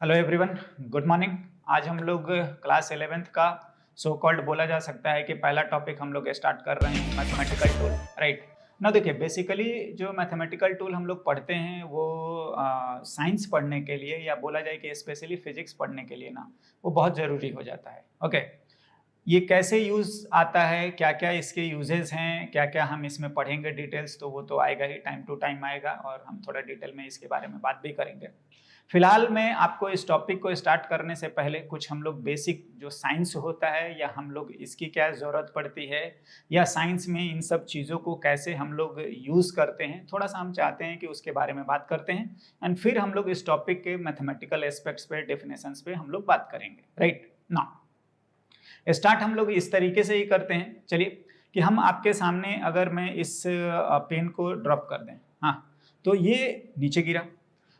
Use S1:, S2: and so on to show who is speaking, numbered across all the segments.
S1: Hello everyone, good morning. आज हम लोग क्लास 11th का सो कॉल्ड बोला जा सकता है कि पहला टॉपिक हम लोग स्टार्ट कर रहे हैं मैथमेटिकल टूल। राइट ना, देखिए बेसिकली जो मैथमेटिकल टूल हम लोग पढ़ते हैं वो साइंस पढ़ने के लिए या बोला जाए कि स्पेशली फिजिक्स पढ़ने के लिए ना वो बहुत ज़रूरी हो जाता है। ओके, ये कैसे यूज़ आता है, क्या क्या इसके यूजेस हैं, क्या क्या हम इसमें पढ़ेंगे डिटेल्स, तो वो तो आएगा ही, टाइम टू टाइम आएगा और हम थोड़ा डिटेल में इसके बारे में बात भी करेंगे। फिलहाल मैं आपको इस टॉपिक को स्टार्ट करने से पहले कुछ हम लोग बेसिक जो साइंस होता है या हम लोग इसकी क्या ज़रूरत पड़ती है या साइंस में इन सब चीज़ों को कैसे हम लोग यूज़ करते हैं, थोड़ा सा हम चाहते हैं कि उसके बारे में बात करते हैं एंड फिर हम लोग इस टॉपिक के मैथमेटिकल एस्पेक्ट्स पे, डेफिनेशंस पे हम लोग बात करेंगे। राइट ना, स्टार्ट हम लोग इस तरीके से ही करते हैं। चलिए कि हम आपके सामने अगर मैं इस पेन को ड्रॉप कर दें, हाँ, तो ये नीचे गिरा।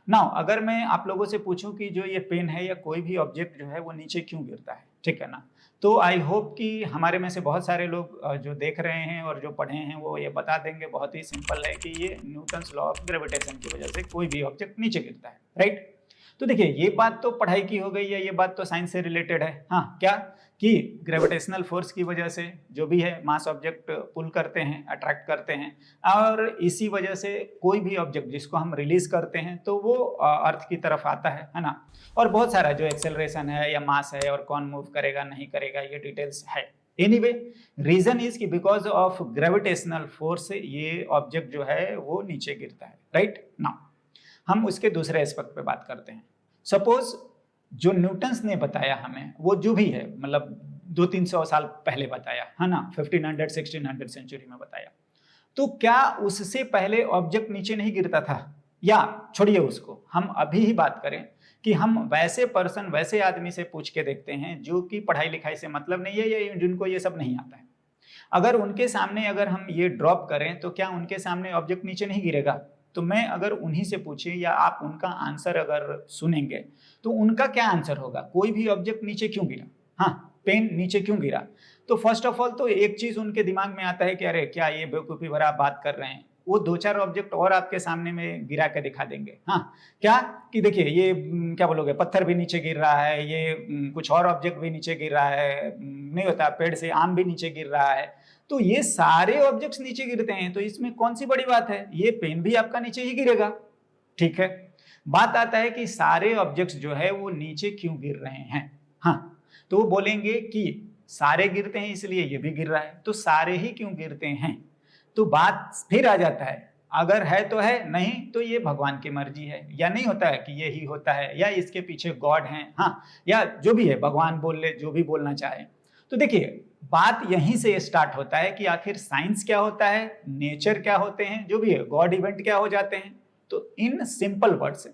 S1: नाउ अगर मैं आप लोगों से पूछूं कि जो ये पेन है या कोई भी ऑब्जेक्ट जो है वो नीचे क्यों गिरता है, ठीक है ना, तो आई होप कि हमारे में से बहुत सारे लोग जो देख रहे हैं और जो पढ़े हैं वो ये बता देंगे, बहुत ही सिंपल है कि ये न्यूटन्स लॉ ऑफ ग्रेविटेशन की वजह से कोई भी ऑब्जेक्ट नीचे गिरता है। राइट, तो देखिए ये बात तो पढ़ाई की हो गई है, ये बात तो साइंस से रिलेटेड है। हाँ, क्या कि ग्रेविटेशनल फोर्स की वजह से जो भी है मास ऑब्जेक्ट पुल करते हैं, अट्रैक्ट करते हैं और इसी वजह से कोई भी ऑब्जेक्ट जिसको हम रिलीज करते हैं तो वो अर्थ की तरफ आता है ना। और बहुत सारा जो एक्सेलरेशन है या मास है और कौन मूव करेगा नहीं करेगा ये डिटेल्स है। एनीवे, रीजन इज कि बिकॉज ऑफ ग्रेविटेशनल फोर्स ये ऑब्जेक्ट जो है वो नीचे गिरता है। राइट ना, हम उसके दूसरे एस्पेक्ट पे बात करते हैं। सपोज जो न्यूटन्स ने बताया हमें वो जो भी है, मतलब 200-300 साल पहले बताया है ना, 1500-1600 सेंचुरी में बताया, तो क्या उससे पहले ऑब्जेक्ट नीचे नहीं गिरता था? या छोड़िए उसको, हम अभी ही बात करें कि हम वैसे पर्सन, वैसे आदमी से पूछ के देखते हैं जो कि पढ़ाई लिखाई से मतलब नहीं है या जिनको ये सब नहीं आता है। अगर उनके सामने अगर हम ये ड्रॉप करें तो क्या उनके सामने ऑब्जेक्ट नीचे नहीं गिरेगा? तो मैं अगर उन्हीं से पूछे या आप उनका आंसर अगर सुनेंगे तो उनका क्या आंसर होगा? कोई भी ऑब्जेक्ट नीचे क्यों गिरा? हाँ, पेन नीचे क्यों गिरा? तो फर्स्ट ऑफ ऑल तो एक चीज उनके दिमाग में आता है कि अरे क्या ये बेवकूफी भरा बात कर रहे हैं, वो दो चार ऑब्जेक्ट और आपके सामने में गिरा के दिखा देंगे। हाँ, क्या कि देखिए ये क्या बोलोगे, पत्थर भी नीचे गिर रहा है, ये कुछ और ऑब्जेक्ट भी नीचे गिर रहा है, नहीं होता पेड़ से आम भी नीचे गिर रहा है, तो ये सारे ऑब्जेक्ट्स नीचे गिरते हैं, तो इसमें कौन सी बड़ी बात है, ये पेन भी आपका नीचे ही गिरेगा। ठीक है, बात आता है कि सारे ऑब्जेक्ट्स जो है वो नीचे क्यों गिर रहे हैं। हाँ, तो वो बोलेंगे कि सारे गिरते हैं इसलिए ये भी गिर रहा है, तो सारे ही क्यों गिरते हैं? तो बात फिर आ जाता है, अगर है तो है, नहीं तो ये भगवान की मर्जी है, या नहीं होता है कि ये ही होता है, या इसके पीछे गॉड है, हाँ, या जो भी है भगवान बोल ले, जो भी बोलना चाहे। तो देखिए बात यहीं से स्टार्ट होता है कि आखिर साइंस क्या होता है, नेचर क्या होते हैं, जो भी है गॉड इवेंट क्या हो जाते हैं। तो इन सिंपल वर्ड्स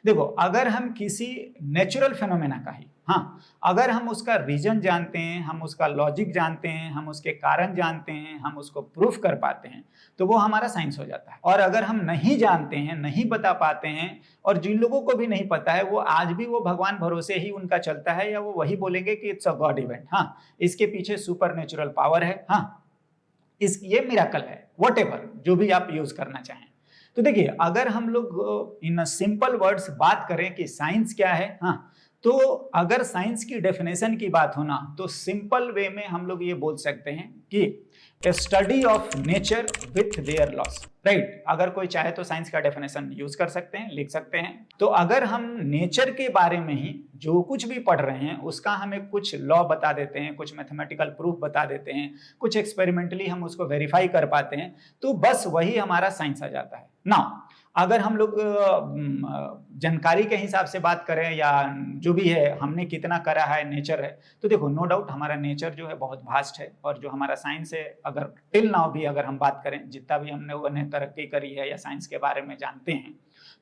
S1: देखो, अगर हम किसी नेचुरल फिनोमेना का ही, हाँ, अगर हम उसका रीजन जानते हैं, हम उसका लॉजिक जानते हैं, हम उसके कारण जानते हैं, हम उसको प्रूफ कर पाते हैं, तो वो हमारा साइंस हो जाता है। और अगर हम नहीं जानते हैं, नहीं बता पाते हैं, और जिन लोगों को भी नहीं पता है वो आज भी वो भगवान भरोसे ही उनका चलता है, या वो वही बोलेंगे कि इट्स अ गॉड इवेंट, हाँ, इसके पीछे सुपर नेचुरल पावर है, हाँ, ये मिराकल है, व्हाटएवर जो भी आप यूज करना चाहें। तो देखिए अगर हम लोग इन सिंपल वर्ड्स बात करें कि साइंस क्या है, हाँ, तो अगर साइंस की डेफिनेशन की बात हो ना, तो सिंपल वे में हम लोग ये बोल सकते हैं कि study of nature with there loss. Right, अगर कोई चाहे तो साइंस का डेफिनेशन यूज कर सकते हैं, लिख सकते हैं। तो अगर हम नेचर के बारे में ही जो कुछ भी पढ़ रहे हैं उसका हमें कुछ लॉ बता देते हैं, कुछ मैथमेटिकल प्रूफ बता देते हैं, कुछ एक्सपेरिमेंटली हम उसको वेरीफाई कर पाते हैं, तो बस वही हमारा साइंस आ जाता है ना। अगर हम लोग जानकारी के हिसाब से बात करें या जो भी है हमने कितना करा है, नेचर है, तो देखो नो डाउट हमारा नेचर जो है बहुत वास्ट है, और जो हमारा साइंस है अगर टिल नाउ भी अगर हम बात करें, जितना भी हमने उन्हें तरक्की करी है या साइंस के बारे में जानते हैं,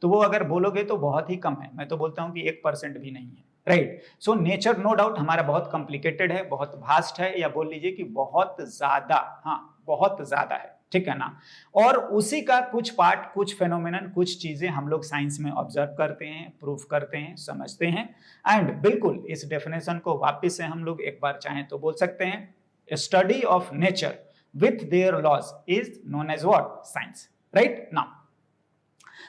S1: तो वो अगर बोलोगे तो बहुत ही कम है। मैं तो बोलता हूँ कि 1% भी नहीं है। Right, so nature no doubt हमारा बहुत कॉम्प्लिकेटेड है, बहुत वास्ट है, या बोल लीजिए कि बहुत ज्यादा, हाँ बहुत ज्यादा है, ठीक है ना। और उसी का कुछ पार्ट, कुछ फेनोमेनन, कुछ चीजें हम लोग साइंस में ऑब्जर्व करते हैं, प्रूफ करते हैं, समझते हैं। एंड बिल्कुल इस डेफिनेशन को वापस से हम लोग एक बार चाहें तो बोल सकते हैं, study of nature with their laws is known as what, science. Right now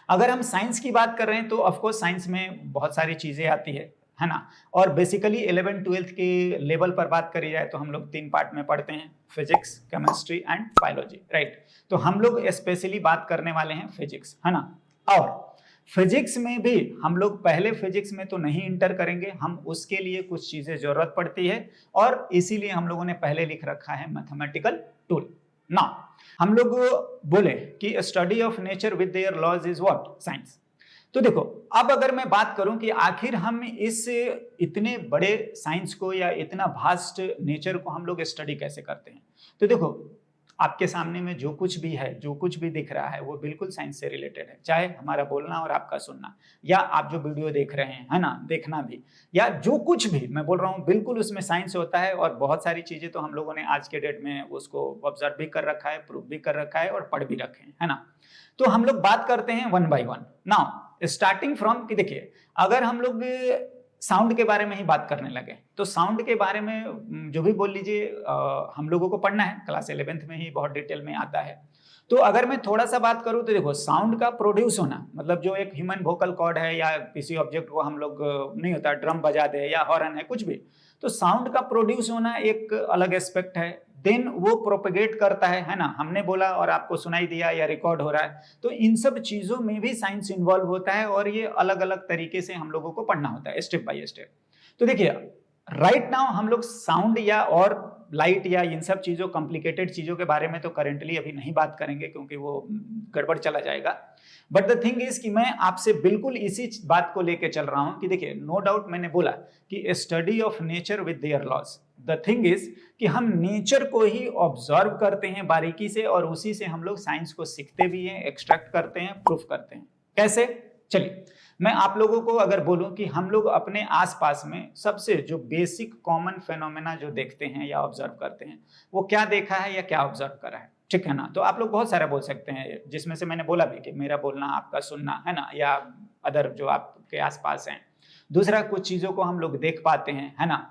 S1: अगर हम साइंस की बात कर रहे हैं तो ऑफकोर्स साइंस में बहुत सारी चीजें आती है ना। और बेसिकली 11th-12th के लेवल पर बात करी जाए तो हम लोग 3 पार्ट में पढ़ते हैं, physics, chemistry and biology, right. तो हम लोग स्पेशली बात करने वाले हैं फिजिक्स, है ना। और फिजिक्स में भी हम लोग पहले फिजिक्स में तो नहीं इंटर करेंगे, हम उसके लिए कुछ चीजें जरूरत पड़ती है और इसीलिए हम लोगों ने पहले लिख रखा है मैथमेटिकल टूल। ना हम लोग बोले कि study of nature with their laws is what, science. तो देखो, अब अगर मैं बात करूं कि आखिर हम इस इतने बड़े साइंस को या इतना वास्ट नेचर को हम लोग स्टडी कैसे करते हैं, तो देखो आपके सामने में जो कुछ भी है, जो कुछ भी दिख रहा है वो बिल्कुल साइंस से रिलेटेड है, चाहे हमारा बोलना और आपका सुनना, या आप जो वीडियो देख रहे हैं, है ना, देखना भी, या जो कुछ भी मैं बोल रहा हूँ बिल्कुल उसमें साइंस होता है। और बहुत सारी चीजें तो हम लोगों ने आज के डेट में उसको ऑब्जर्व भी कर रखा है, प्रूव भी कर रखा है और पढ़ भी रखे हैं, है ना। तो हम लोग बात करते हैं 1 by 1 नाउ, स्टार्टिंग फ्रॉम कि देखिए अगर हम लोग साउंड के बारे में ही बात करने लगे तो साउंड के बारे में जो भी बोल लीजिए हम लोगों को पढ़ना है, क्लास 11th में ही बहुत डिटेल में आता है। तो अगर मैं थोड़ा सा बात करूं तो देखो, साउंड का प्रोड्यूस होना मतलब जो एक ह्यूमन वोकल कॉर्ड है या किसी ऑब्जेक्ट को हम लोग नहीं होता ड्रम बजा दे या हॉर्न है कुछ भी, तो साउंड का प्रोड्यूस होना एक अलग एस्पेक्ट है। देन वो प्रोपेगेट करता है ना, हमने बोला और आपको सुनाई दिया या रिकॉर्ड हो रहा है, तो इन सब चीजों में भी साइंस इन्वॉल्व होता है और ये अलग अलग तरीके से हम लोगों को पढ़ना होता है स्टेप बाय स्टेप। तो देखिए राइट नाउ हम लोग साउंड या और लाइट या इन सब चीजों, कॉम्प्लिकेटेड चीजों के बारे में तो करेंटली अभी नहीं बात करेंगे क्योंकि वो गड़बड़ चला जाएगा। बट द थिंग इज कि मैं आपसे बिल्कुल इसी बात को लेके चल रहा हूं कि देखिए नो डाउट मैंने बोला कि study of nature with their laws. The thing is कि हम नेचर को ही ऑब्जर्व करते हैं बारीकी से और उसी से हम लोग साइंस को सीखते भी हैं, एक्सट्रैक्ट करते हैं, प्रूफ करते हैं। कैसे? चलिए मैं आप लोगों को अगर बोलूं कि हम लोग अपने आसपास में सबसे जो बेसिक कॉमन फेनोमेना जो देखते हैं या ऑब्जर्व करते हैं वो क्या देखा है या क्या ऑब्जर्व करा है, ठीक है ना। तो आप लोग बहुत सारा बोल सकते हैं, जिसमें से मैंने बोला भी कि मेरा बोलना आपका सुनना, है ना, या अदर जो आपके आसपास हैं। दूसरा कुछ चीजों को हम लोग देख पाते हैं, है ना,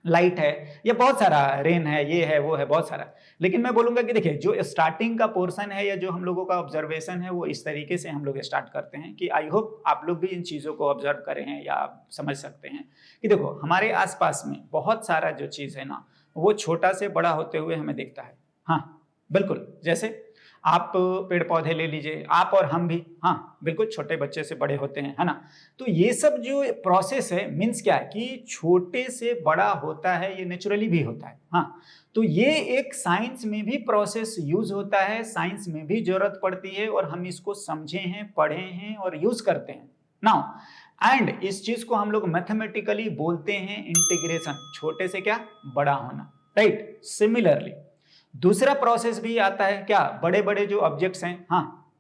S1: लाइट है या बहुत सारा, रेन है, ये है वो है, बहुत सारा। लेकिन मैं बोलूंगा कि देखिए जो स्टार्टिंग का पोर्शन है या जो हम लोगों का ऑब्जर्वेशन है वो इस तरीके से हम लोग स्टार्ट करते हैं कि आई होप आप लोग भी इन चीज़ों को ऑब्जर्व करें हैं या समझ सकते हैं कि देखो हमारे आसपास में बहुत सारा जो चीज़ है ना वो छोटा से बड़ा होते हुए हमें दिखता है। हाँ बिल्कुल, जैसे आप पेड़ पौधे ले लीजिए, आप और हम भी, हाँ बिल्कुल छोटे बच्चे से बड़े होते हैं, है ना। तो ये सब जो प्रोसेस है मीन्स क्या है कि छोटे से बड़ा होता है, ये नेचुरली भी होता है। हाँ तो ये एक साइंस में भी प्रोसेस यूज होता है, साइंस में भी जरूरत पड़ती है और हम इसको समझे हैं, पढ़े हैं और यूज करते हैं नाउ। एंड इस चीज को हम लोग मैथमेटिकली बोलते हैं इंटीग्रेशन, छोटे से क्या बड़ा होना, राइट। सिमिलरली दूसरा प्रोसेस भी आता है क्या, बड़े बड़े जो ऑब्जेक्ट्स हैं, हाँ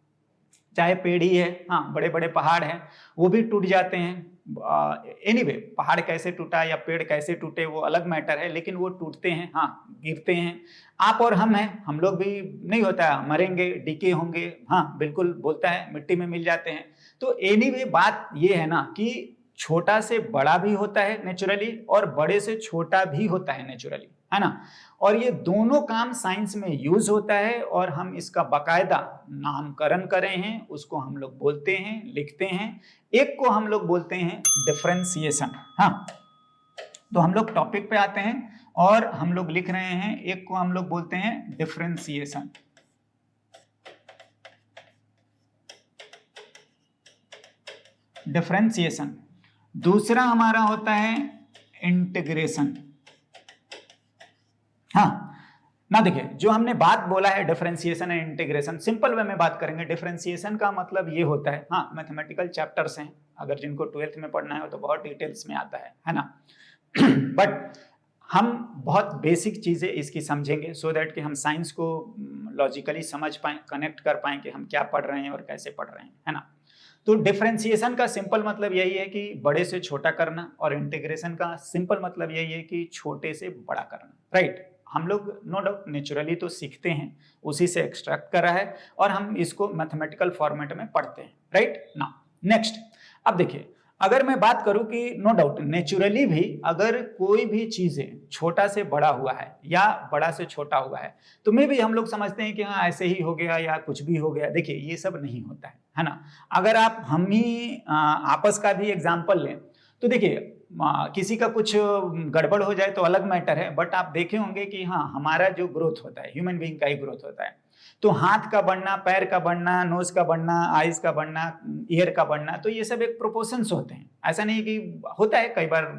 S1: चाहे पेड़ ही है, हाँ बड़े बड़े पहाड़ हैं वो भी टूट जाते हैं। एनीवे पहाड़ कैसे टूटा या पेड़ कैसे टूटे वो अलग मैटर है, लेकिन वो टूटते हैं, हाँ गिरते हैं। आप और हम हैं, हम लोग भी नहीं होता है, मरेंगे, डीके होंगे, हाँ बिल्कुल बोलता है, मिट्टी में मिल जाते हैं। तो एनीवे बात ये है ना कि छोटा से बड़ा भी होता है नेचुरली और बड़े से छोटा भी होता है नेचुरली, है ना। और ये दोनों काम साइंस में यूज होता है और हम इसका बाकायदा नामकरण करे हैं, उसको हम लोग बोलते हैं, लिखते हैं। एक को हम लोग बोलते हैं डिफरेंशिएशन। हाँ तो हम लोग टॉपिक पे आते हैं और हम लोग लिख रहे हैं, एक को हम लोग बोलते हैं डिफरेंशिएशन। डिफरेंशिएशन। दूसरा हमारा होता है इंटीग्रेशन। हाँ ना देखिए जो हमने बात बोला है differentiation and integration, simple way में बात करेंगे। डिफरेंशिएशन का मतलब ये होता है, हाँ मैथमेटिकल चैप्टर्स हैं, अगर जिनको 12th में पढ़ना है तो बहुत डिटेल्स में आता है ना। बट हम बहुत बेसिक चीजें इसकी समझेंगे सो दैट कि हम साइंस को लॉजिकली समझ पाएं, कनेक्ट कर पाएं कि हम क्या पढ़ रहे हैं और कैसे पढ़ रहे हैं, है ना। तो डिफरेंशिएशन का सिंपल मतलब यही है कि बड़े से छोटा करना, और इंटीग्रेशन का सिंपल मतलब यही है कि छोटे से बड़ा करना, राइट। हम लोग नो डाउट नेचुरली तो सीखते हैं, उसी से एक्सट्रैक्ट करा है और हम इसको मैथमेटिकल फॉर्मेट में पढ़ते हैं, राइट ना। नेक्स्ट अब देखिए अगर मैं बात करूं कि नो डाउट नेचुरली भी अगर कोई भी चीजें छोटा से बड़ा हुआ है या बड़ा से छोटा हुआ है तो मे भी हम लोग समझते हैं कि हाँ ऐसे ही हो गया या कुछ भी हो गया। देखिए ये सब नहीं होता है ना। अगर आप हम ही आपस का भी एग्जाम्पल लें तो देखिए किसी का कुछ गड़बड़ हो जाए तो अलग मैटर है, बट आप देखे होंगे कि हाँ हमारा जो ग्रोथ होता है ह्यूमन बीइंग का ही ग्रोथ होता है, तो हाथ का बढ़ना, पैर का बढ़ना, नोज का बढ़ना, आईज का बढ़ना, ईयर का बढ़ना, तो ये सब एक प्रोपोर्शंस होते हैं। ऐसा नहीं कि होता है कई बार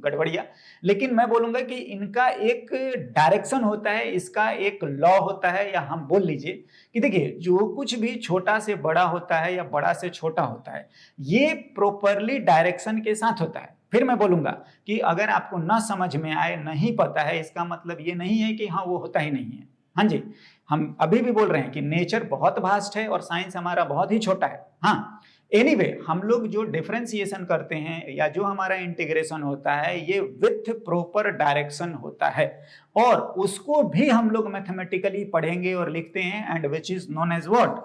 S1: गड़बड़िया, लेकिन मैं बोलूंगा कि इनका एक डायरेक्शन होता है, इसका एक लॉ होता है, या हम बोल लीजिए कि देखिए जो कुछ भी छोटा से बड़ा होता है या बड़ा से छोटा होता है ये प्रॉपरली डायरेक्शन के साथ होता है। फिर मैं बोलूंगा कि अगर आपको ना समझ में आए, नहीं पता है, इसका मतलब ये नहीं है कि हाँ वो होता ही नहीं है। हाँ जी, हम अभी भी बोल रहे हैं कि नेचर बहुत वास्ट है और साइंस हमारा बहुत ही छोटा है। हाँ एनीवे हम लोग जो डिफरेंशिएशन करते हैं या जो हमारा इंटीग्रेशन होता है ये विथ प्रॉपर डायरेक्शन होता है, और उसको भी हम लोग मैथमेटिकली पढ़ेंगे और लिखते हैं, and which is known as what,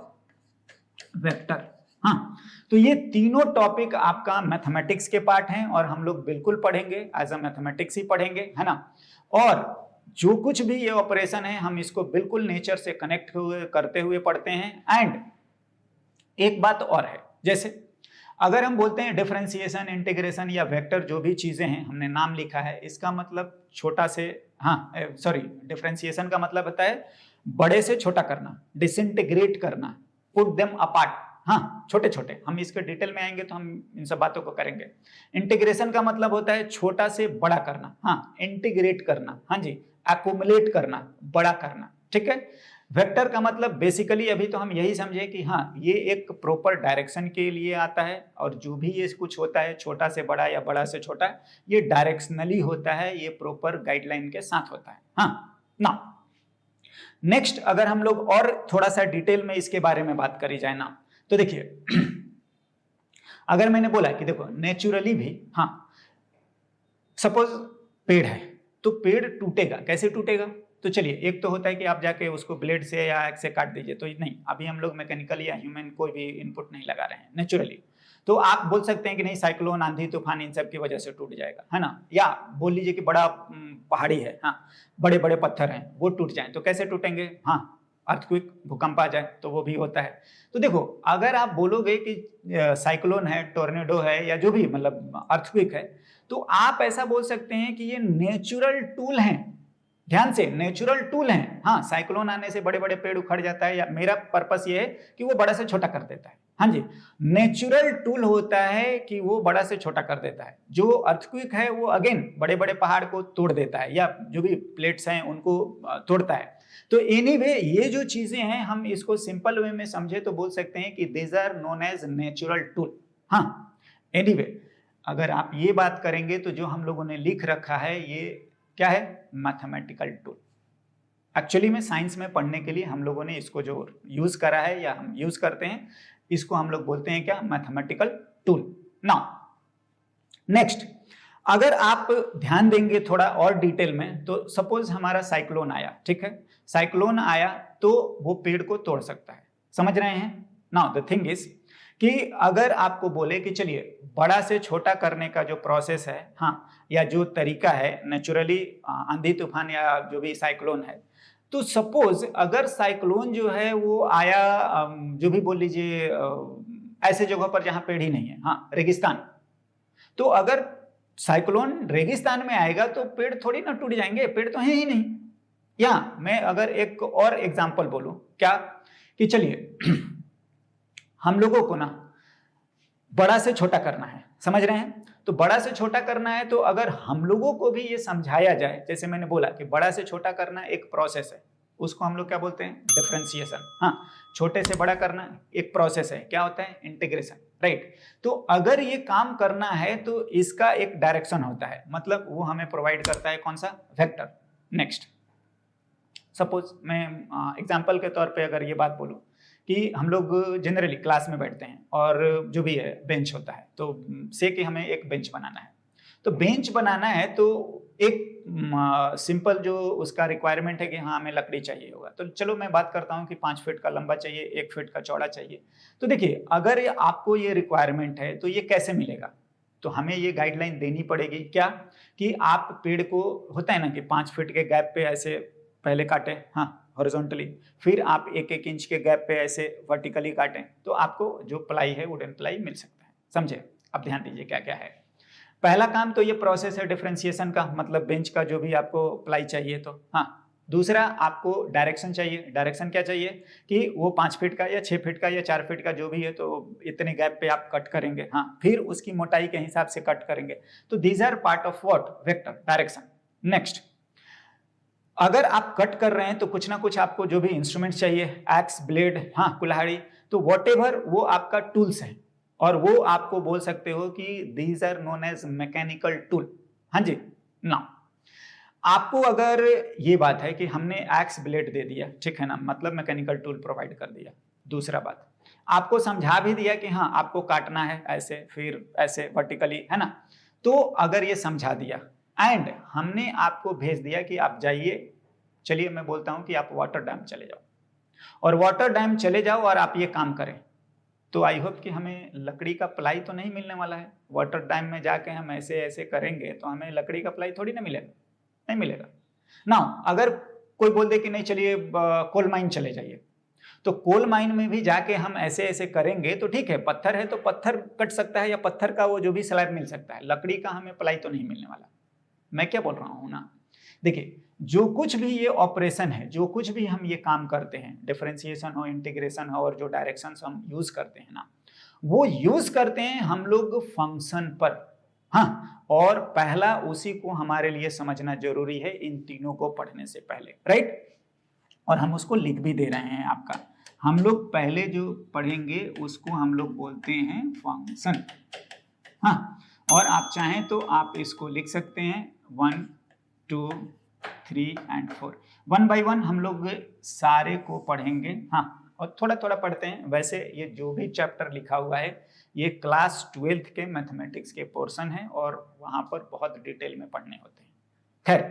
S1: vector. हाँ तो ये तीनों टॉपिक आपका मैथमेटिक्स के पार्ट हैं और हम लोग बिल्कुल पढ़ेंगे, एज अ मैथमेटिक्स ही पढ़ेंगे, है ना। और जो कुछ भी ये ऑपरेशन है हम इसको बिल्कुल नेचर से कनेक्ट करते हुए पढ़ते हैं। एंड एक बात और है, जैसे अगर हम बोलते हैं डिफरेंशिएशन, इंटीग्रेशन या वेक्टर, जो भी चीजें हैं हमने नाम लिखा है, इसका मतलब छोटा से, हाँ सॉरी, डिफरेंशिएशन का मतलब होता है बड़े से छोटा करना, डिसइंटीग्रेट करना, पुट देम अपार्ट। हाँ छोटे छोटे, हम इसके डिटेल में आएंगे तो हम इन सब बातों को करेंगे। इंटीग्रेशन का मतलब होता है छोटा से बड़ा करना, हाँ इंटीग्रेट करना, हाँ जी, एक्युमुलेट करना, बड़ा करना, ठीक है। वेक्टर का मतलब बेसिकली अभी तो हम यही समझे कि हाँ ये एक प्रॉपर डायरेक्शन के लिए आता है, और जो भी ये कुछ होता है छोटा से बड़ा या बड़ा से छोटा, ये डायरेक्शनली होता है, ये प्रॉपर गाइडलाइन के साथ होता है। हाँ ना, नेक्स्ट अगर हम लोग और थोड़ा सा डिटेल में इसके बारे में बात करी जाए ना, तो देखिए अगर मैंने बोला कि देखो नेचुरली भी, हाँ सपोज पेड़ है तो पेड़ टूटेगा, कैसे टूटेगा, तो चलिए एक तो होता है कि आप जाके उसको ब्लेड से या एक्स से काट दीजिए, तो नहीं, अभी हम लोग मैकेनिकल या ह्यूमन कोई भी इनपुट नहीं लगा रहे हैं, नेचुरली। तो आप बोल सकते हैं कि नहीं साइक्लोन, आंधी तूफान, इन सब की वजह से टूट जाएगा, है ना। या बोल लीजिए कि बड़ा पहाड़ी है, हाँ बड़े बड़े पत्थर हैं वो टूट जाए, तो कैसे टूटेंगे, हाँ अर्थक्वेक, भूकंप आ जाए तो वो भी होता है। तो देखो अगर आप बोलोगे कि साइक्लोन है, टोर्नेडो है, या जो भी मतलब अर्थक्वेक है, तो आप ऐसा बोल सकते हैं कि ये नेचुरल टूल हैं। ध्यान से, नेचुरल टूल हैं। हाँ साइक्लोन आने से बड़े बड़े पेड़ उखड़ जाता है, या मेरा पर्पस ये है कि वो बड़ा से छोटा कर देता है। हाँ जी, नेचुरल टूल होता है कि वो बड़ा से छोटा कर देता है। जो अर्थक्वेक है वो अगेन बड़े बड़े पहाड़ को तोड़ देता है, या जो भी प्लेट्स हैं उनको तोड़ता है। तो एनीवे ये जो चीजें हैं हम इसको सिंपल वे में समझे तो बोल सकते हैं कि these are known as natural tool. हाँ एनीवे अगर आप ये बात करेंगे तो जो हम लोगों ने लिख रखा है ये क्या है, मैथमेटिकल टूल। एक्चुअली में साइंस में पढ़ने के लिए हम लोगों ने इसको जो यूज करा है या हम यूज करते हैं, इसको हम लोग बोलते हैं क्या, मैथमेटिकल टूल। नाउ नेक्स्ट अगर आप ध्यान देंगे थोड़ा और डिटेल में, तो सपोज हमारा साइक्लोन आया, ठीक है, साइक्लोन आया तो वो पेड़ को तोड़ सकता है, समझ रहे हैं। नाउ द थिंग इज कि अगर आपको बोले कि चलिए बड़ा से छोटा करने का जो प्रोसेस है, हाँ या जो तरीका है नेचुरली, आंधी तूफान या जो भी साइक्लोन है, तो सपोज अगर साइक्लोन जो है वो आया जो भी बोल लीजिए ऐसे जगहों पर जहां पेड़ ही नहीं है, हाँ रेगिस्तान, तो अगर साइक्लोन रेगिस्तान में आएगा तो पेड़ थोड़ी ना टूट जाएंगे, पेड़ तो है ही नहीं। या मैं अगर एक और एग्जांपल बोलूं, क्या कि चलिए हम लोगों को ना बड़ा से छोटा करना है, समझ रहे हैं, तो बड़ा से छोटा करना है, तो अगर हम लोगों को भी ये समझाया जाए, जैसे मैंने बोला कि बड़ा से छोटा करना एक प्रोसेस है, उसको हम लोग क्या बोलते हैं, डिफरेंशिएशन। हाँ छोटे से बड़ा करना एक प्रोसेस है, क्या होता है, इंटीग्रेशन, राइट। तो अगर ये काम करना है तो इसका एक डायरेक्शन होता है, मतलब वो हमें प्रोवाइड करता है कौन सा, वेक्टर। नेक्स्ट सपोज मैं एग्जांपल के तौर पे अगर ये बात बोलूं कि हम लोग जनरली क्लास में बैठते हैं और जो भी है बेंच होता है, तो से कि हमें एक बेंच बनाना है, तो बेंच बनाना है तो एक सिंपल जो उसका रिक्वायरमेंट है कि हाँ हमें लकड़ी चाहिए होगा, तो चलो मैं बात करता हूँ कि 5 फीट का लंबा चाहिए, 1 फीट का चौड़ा चाहिए। तो देखिए अगर आपको ये रिक्वायरमेंट है तो ये कैसे मिलेगा, तो हमें ये गाइडलाइन देनी पड़ेगी क्या, कि आप पेड़ को, होता है ना कि 5 फीट के गैप पे ऐसे पहले काटे, हाँ हॉरिजॉन्टली, फिर आप 1-1 इंच के गैप पे ऐसे वर्टिकली काटें, तो आपको जो प्लाई है वुडन प्लाई मिल सकता है। समझे? अब ध्यान दीजिए क्या क्या है। पहला काम तो ये प्रोसेस है डिफरेंशिएशन का, मतलब बेंच का जो भी आपको प्लाई चाहिए तो, हाँ। दूसरा आपको डायरेक्शन चाहिए। डायरेक्शन क्या चाहिए कि वो 5 फीट का या 6 फीट का या 4 फीट का जो भी है, तो इतने गैप पे आप कट करेंगे, हाँ। फिर उसकी मोटाई के हिसाब से कट करेंगे। तो these are part of what, vector, direction. Next, अगर आप कट कर रहे हैं तो कुछ ना कुछ आपको जो भी इंस्ट्रूमेंट चाहिए, एक्स, ब्लेड, हाँ कुल्हाड़ी, तो व्हाटएवर वो आपका टूल्स है, और वो आपको बोल सकते हो कि these are known as mechanical tool. हाँ जी। ना आपको अगर ये बात है कि हमने एक्स ब्लेड दे दिया, ठीक है ना, मतलब मैकेनिकल टूल प्रोवाइड कर दिया। दूसरा बात, आपको समझा भी दिया कि हाँ आपको काटना है ऐसे, फिर ऐसे वर्टिकली, है ना। तो अगर ये समझा दिया एंड हमने आपको भेज दिया कि आप जाइए, चलिए मैं बोलता हूं कि आप वाटर डैम चले जाओ, और वाटर डैम चले जाओ और आप ये काम करें, तो आई होप कि हमें लकड़ी का प्लाई तो नहीं मिलने वाला है। वाटर डैम में जाके हम ऐसे ऐसे करेंगे तो हमें लकड़ी का प्लाई थोड़ी ना मिलेगा, नहीं मिलेगा ना। अगर कोई बोल दे कि नहीं चलिए कोल माइन चले जाइए, तो कोल माइन में भी जाके हम ऐसे ऐसे करेंगे तो ठीक है, पत्थर है तो पत्थर कट सकता है, या पत्थर का वो जो भी स्लैब मिल सकता है, लकड़ी का हमें प्लाई तो नहीं मिलने वाला। मैं क्या बोल रहा हूं ना, देखिए जो कुछ भी ये ऑपरेशन है, जो कुछ भी हम ये काम करते हैं, डिफरेंशिएशन हो, इंटीग्रेशन हो, और जो डायरेक्शंस हम यूज करते हैं ना, वो यूज करते हैं हम लोग फंक्शन पर, हाँ। और पहला उसी को हमारे लिए समझना जरूरी है इन तीनों को पढ़ने से पहले, राइट। और हम उसको लिख भी दे रहे हैं आपका। हम लोग पहले जो पढ़ेंगे उसको हम लोग बोलते हैं फंक्शन, हाँ। और आप चाहें तो आप इसको लिख सकते हैं 1, 2, 3 and 4। 1 by 1 हम लोग सारे को पढ़ेंगे, हाँ। और थोड़ा थोड़ा पढ़ते हैं। वैसे ये जो भी चैप्टर लिखा हुआ है ये क्लास 12th के मैथमेटिक्स के पोर्शन है, और वहां पर बहुत डिटेल में पढ़ने होते हैं। खैर,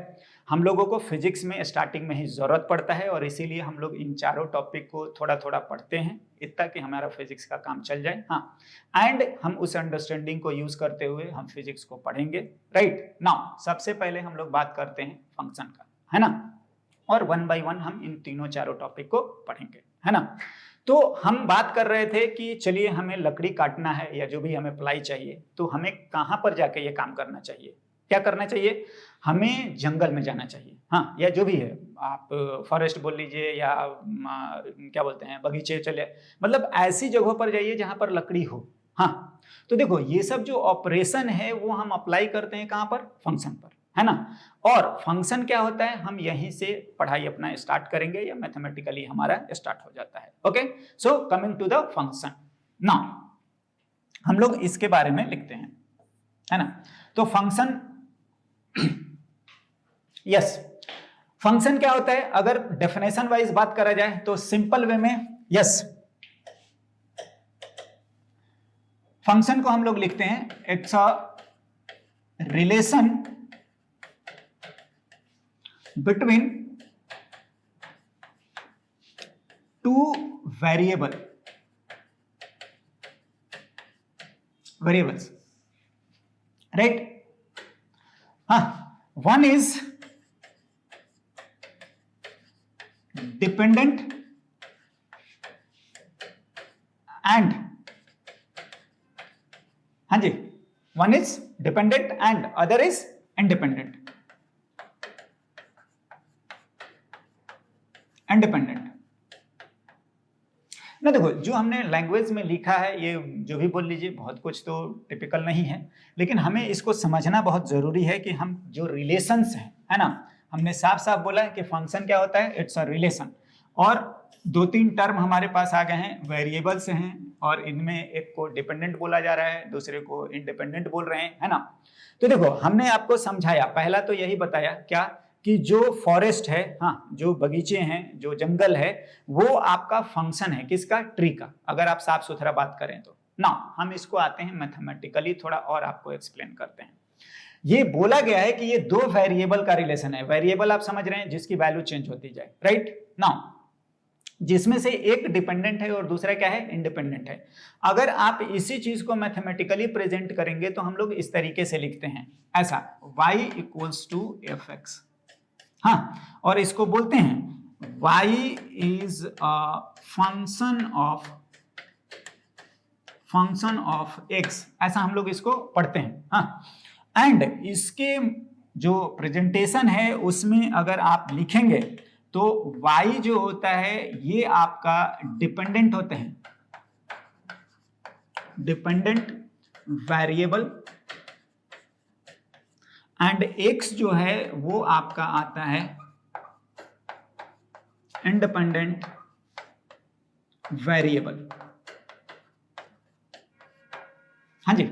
S1: हम लोगों को फिजिक्स में स्टार्टिंग में ही जरूरत पड़ता है, और इसीलिए हम लोग इन चारों टॉपिक को थोड़ा थोड़ा पढ़ते हैं, इतना कि हमारा फिजिक्स का काम चल जाए, हाँ। एंड हम उस अंडरस्टैंडिंग को यूज करते हुए हम फिजिक्स को पढ़ेंगे, राइट। नाउ सबसे पहले हम लोग बात करते हैं फंक्शन का, है ना, और 1 by 1 हम इन तीनों चारों टॉपिक को पढ़ेंगे, है ना। तो हम बात कर रहे थे कि चलिए हमें लकड़ी काटना है या जो भी हमें प्लाई चाहिए, तो हमें कहां पर जाके ये काम करना चाहिए, क्या करना चाहिए, हमें जंगल में जाना चाहिए, हाँ, या जो भी है आप फॉरेस्ट बोल लीजिए, या क्या बोलते हैं बगीचे चले, मतलब ऐसी जगहों पर जाइए जहां पर लकड़ी हो, हाँ। तो देखो ये सब जो ऑपरेशन है वो हम अप्लाई करते हैं कहां पर, फंक्शन पर, है ना। और फंक्शन क्या होता है, हम यहीं से पढ़ाई अपना स्टार्ट करेंगे, या मैथमेटिकली हमारा स्टार्ट हो जाता है। Okay, so coming to the function, now हम लोग इसके बारे में लिखते हैं, है ना। तो फंक्शन, यस, फंक्शन क्या होता है, अगर डेफिनेशन वाइज बात करा जाए तो सिंपल वे में, यस, फंक्शन को हम लोग लिखते हैं it's a relation between two variables, right. हाँ, one is dependent and, हाँ जी, one is dependent and other is independent, ना। देखो जो हमने लैंग्वेज में लिखा है, ये जो भी बोल लीजिए, बहुत कुछ तो टिपिकल नहीं है, लेकिन हमें इसको समझना बहुत जरूरी है कि हम जो रिलेशंस हैं, है ना, हमने साफ साफ बोला है कि फंक्शन क्या होता है, इट्स अ रिलेशन। और 2-3 टर्म हमारे पास आ गए हैं, वेरिएबल्स हैं, और इनमें एक को डिपेंडेंट बोला जा रहा है, दूसरे को इंडिपेंडेंट बोल रहे हैं, है ना। तो देखो हमने आपको समझाया, पहला तो यही बताया क्या, कि जो फॉरेस्ट है, हाँ, जो बगीचे हैं, जो जंगल है, वो आपका फंक्शन है, किसका, ट्री का, अगर आप साफ सुथरा बात करें तो ना। हम इसको आते हैं मैथमेटिकली थोड़ा और आपको एक्सप्लेन करते हैं। ये बोला गया है कि ये 2 वेरिएबल का रिलेशन है। वेरिएबल आप समझ रहे हैं, जिसकी वैल्यू चेंज होती जाए, राइट। नाउ जिसमें से एक डिपेंडेंट है और दूसरा क्या है, इंडिपेंडेंट है। अगर आप इसी चीज को मैथमेटिकली प्रेजेंट करेंगे तो हम लोग इस तरीके से लिखते हैं, ऐसा y equals to F X. हाँ, और इसको बोलते हैं y is a function of x, ऐसा हम लोग इसको पढ़ते हैं। हाँ, एंड इसके जो प्रेजेंटेशन है उसमें अगर आप लिखेंगे तो y जो होता है ये आपका डिपेंडेंट होते हैं, डिपेंडेंट वेरिएबल, एंड x जो है वो आपका आता है इंडिपेंडेंट वेरिएबल। हाँ जी,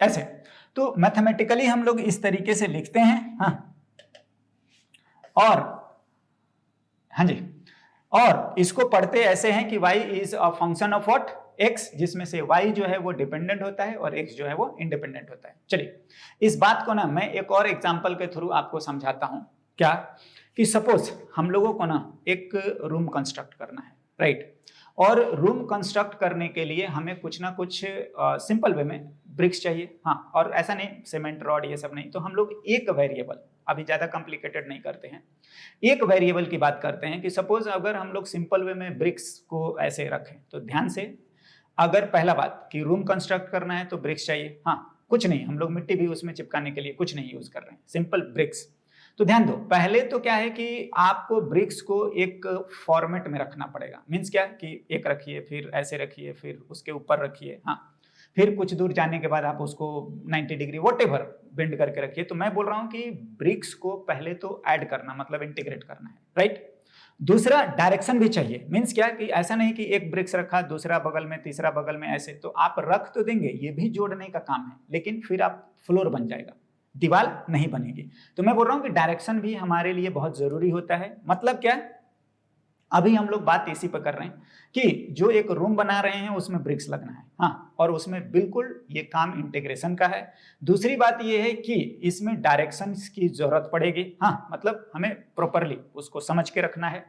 S1: ऐसे तो मैथमेटिकली हम लोग इस तरीके से लिखते हैं। हाँ, और हाँ जी, और इसको पढ़ते ऐसे हैं कि y is a function of what, x, जिसमें से y जो है वो डिपेंडेंट होता है और x जो है वो इंडिपेंडेंट होता है। चलिए इस बात को ना मैं एक और एग्जांपल के थ्रू आपको समझाता हूं। क्या कि सपोज हम लोगों को ना एक रूम कंस्ट्रक्ट करना है, राइट, और रूम कंस्ट्रक्ट करने के लिए हमें कुछ ना कुछ सिंपल वे में ब्रिक्स चाहिए। हाँ, और ऐसा नहीं सीमेंट रॉड ये सब नहीं, तो हम लोग एक वेरिएबल, अभी ज़्यादा कॉम्प्लिकेटेड नहीं करते हैं, एक वेरिएबल की बात करते हैं कि सपोज अगर हम लोग सिंपल वे में ब्रिक्स को ऐसे रखें तो ध्यान से, अगर पहला बात कि रूम कंस्ट्रक्ट करना है तो ब्रिक्स चाहिए। हाँ, कुछ नहीं, हम लोग मिट्टी भी उसमें चिपकाने के लिए कुछ नहीं यूज कर रहे हैं, सिंपल ब्रिक्स। तो ध्यान दो, पहले तो क्या है कि आपको ब्रिक्स को एक फॉर्मेट में रखना पड़ेगा। मीन्स क्या कि एक रखिए, फिर ऐसे रखिए, फिर उसके ऊपर रखिए, हाँ, फिर कुछ दूर जाने के बाद आप उसको 90 डिग्री व्हाटएवर बेंड करके रखिए। तो मैं बोल रहा हूं कि ब्रिक्स को पहले तो ऐड करना, मतलब इंटीग्रेट करना है, राइट। दूसरा, डायरेक्शन भी चाहिए। मीन्स क्या कि ऐसा नहीं कि एक ब्रिक्स रखा, दूसरा बगल में, तीसरा बगल में, ऐसे तो आप रख तो देंगे, ये भी जोड़ने का काम है, लेकिन फिर आप फ्लोर बन जाएगा, दीवार नहीं बनेगी। तो मैं बोल रहा हूं कि डायरेक्शन भी हमारे लिए बहुत जरूरी होता है। मतलब क्या, अभी हम लोग बात इसी पर कर रहे हैं कि जो एक रूम बना रहे हैं उसमें ब्रिक्स लगना है। हाँ, और उसमें बिल्कुल ये काम इंटीग्रेशन का है। दूसरी बात ये है कि इसमें डायरेक्शन की जरूरत पड़ेगी। हाँ, मतलब हमें प्रॉपरली उसको समझ के रखना है।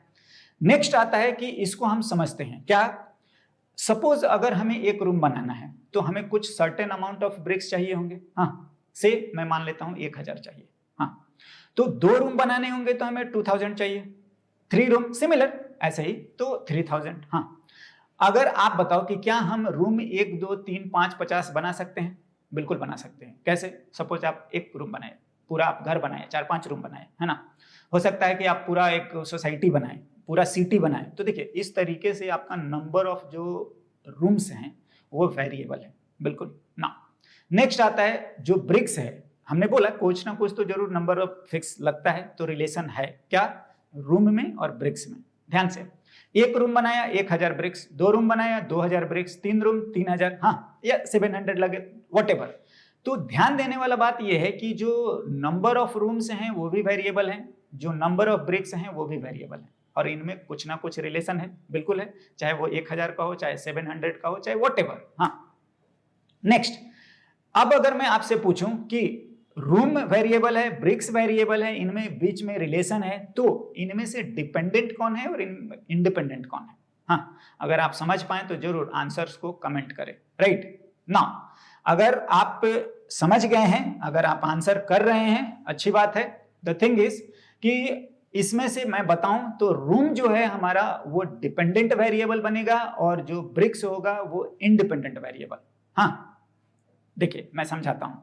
S1: नेक्स्ट आता है कि इसको हम समझते हैं क्या, सपोज अगर हमें एक रूम बनाना है तो हमें कुछ सर्टेन अमाउंट ऑफ ब्रिक्स चाहिए होंगे। हाँ, से मैं मान लेता हूं 1000 चाहिए। हाँ, तो 2 रूम बनाने होंगे तो हमें 2000 चाहिए, 3 रूम सिमिलर ऐसे ही तो 3000। हाँ, अगर आप बताओ कि क्या हम रूम 1 2 3 5 50 बना सकते हैं? बिल्कुल बना सकते हैं। कैसे? सपोज आप एक रूम बनाए, पूरा आप घर बनाए, 4-5 रूम बनाए, है ना। हो सकता है कि आप पूरा एक सोसाइटी बनाए, पूरा सिटी बनाए। तो देखिए इस तरीके से आपका नंबर ऑफ जो रूम्स हैं वो वेरिएबल है, बिल्कुल ना। नेक्स्ट आता है जो ब्रिक्स है, हमने बोला कुछ ना कुछ तो जरूर नंबर ऑफ फिक्स लगता है, तो रिलेशन है क्या, रूम में और ब्रिक्स में। ध्यान से, एक रूम बनाया 1000 ब्रिक्स, 2 रूम बनाया 2000 ब्रिक्स, 3 रूम 3000, हाँ, या 700 लगे, व्हाटएवर। तो ध्यान देने वाला बात यह है कि जो नंबर ऑफ रूम्स हैं वो भी वेरिएबल हैं, जो नंबर ऑफ ब्रिक्स हैं वो भी वेरिएबल है, और इनमें कुछ ना कुछ रिलेशन है, बिल्कुल है, चाहे वो 1000 का हो, चाहे 700 का हो, चाहे व्हाटएवर। हाँ, नेक्स्ट, अब अगर मैं आपसे पूछूं कि रूम वेरिएबल है, ब्रिक्स वेरिएबल है, इनमें बीच में रिलेशन है, तो इनमें से डिपेंडेंट कौन है और इंडिपेंडेंट कौन है? हाँ, अगर आप समझ पाए तो जरूर आंसर्स को कमेंट करें, राइट ना। अगर आप समझ गए हैं, अगर आप आंसर कर रहे हैं, अच्छी बात है। द थिंग इज कि इसमें से मैं बताऊं तो रूम जो है हमारा वो डिपेंडेंट वेरिएबल बनेगा और जो ब्रिक्स होगा वो इंडिपेंडेंट वेरिएबल। हाँ, देखिए मैं समझाता हूं।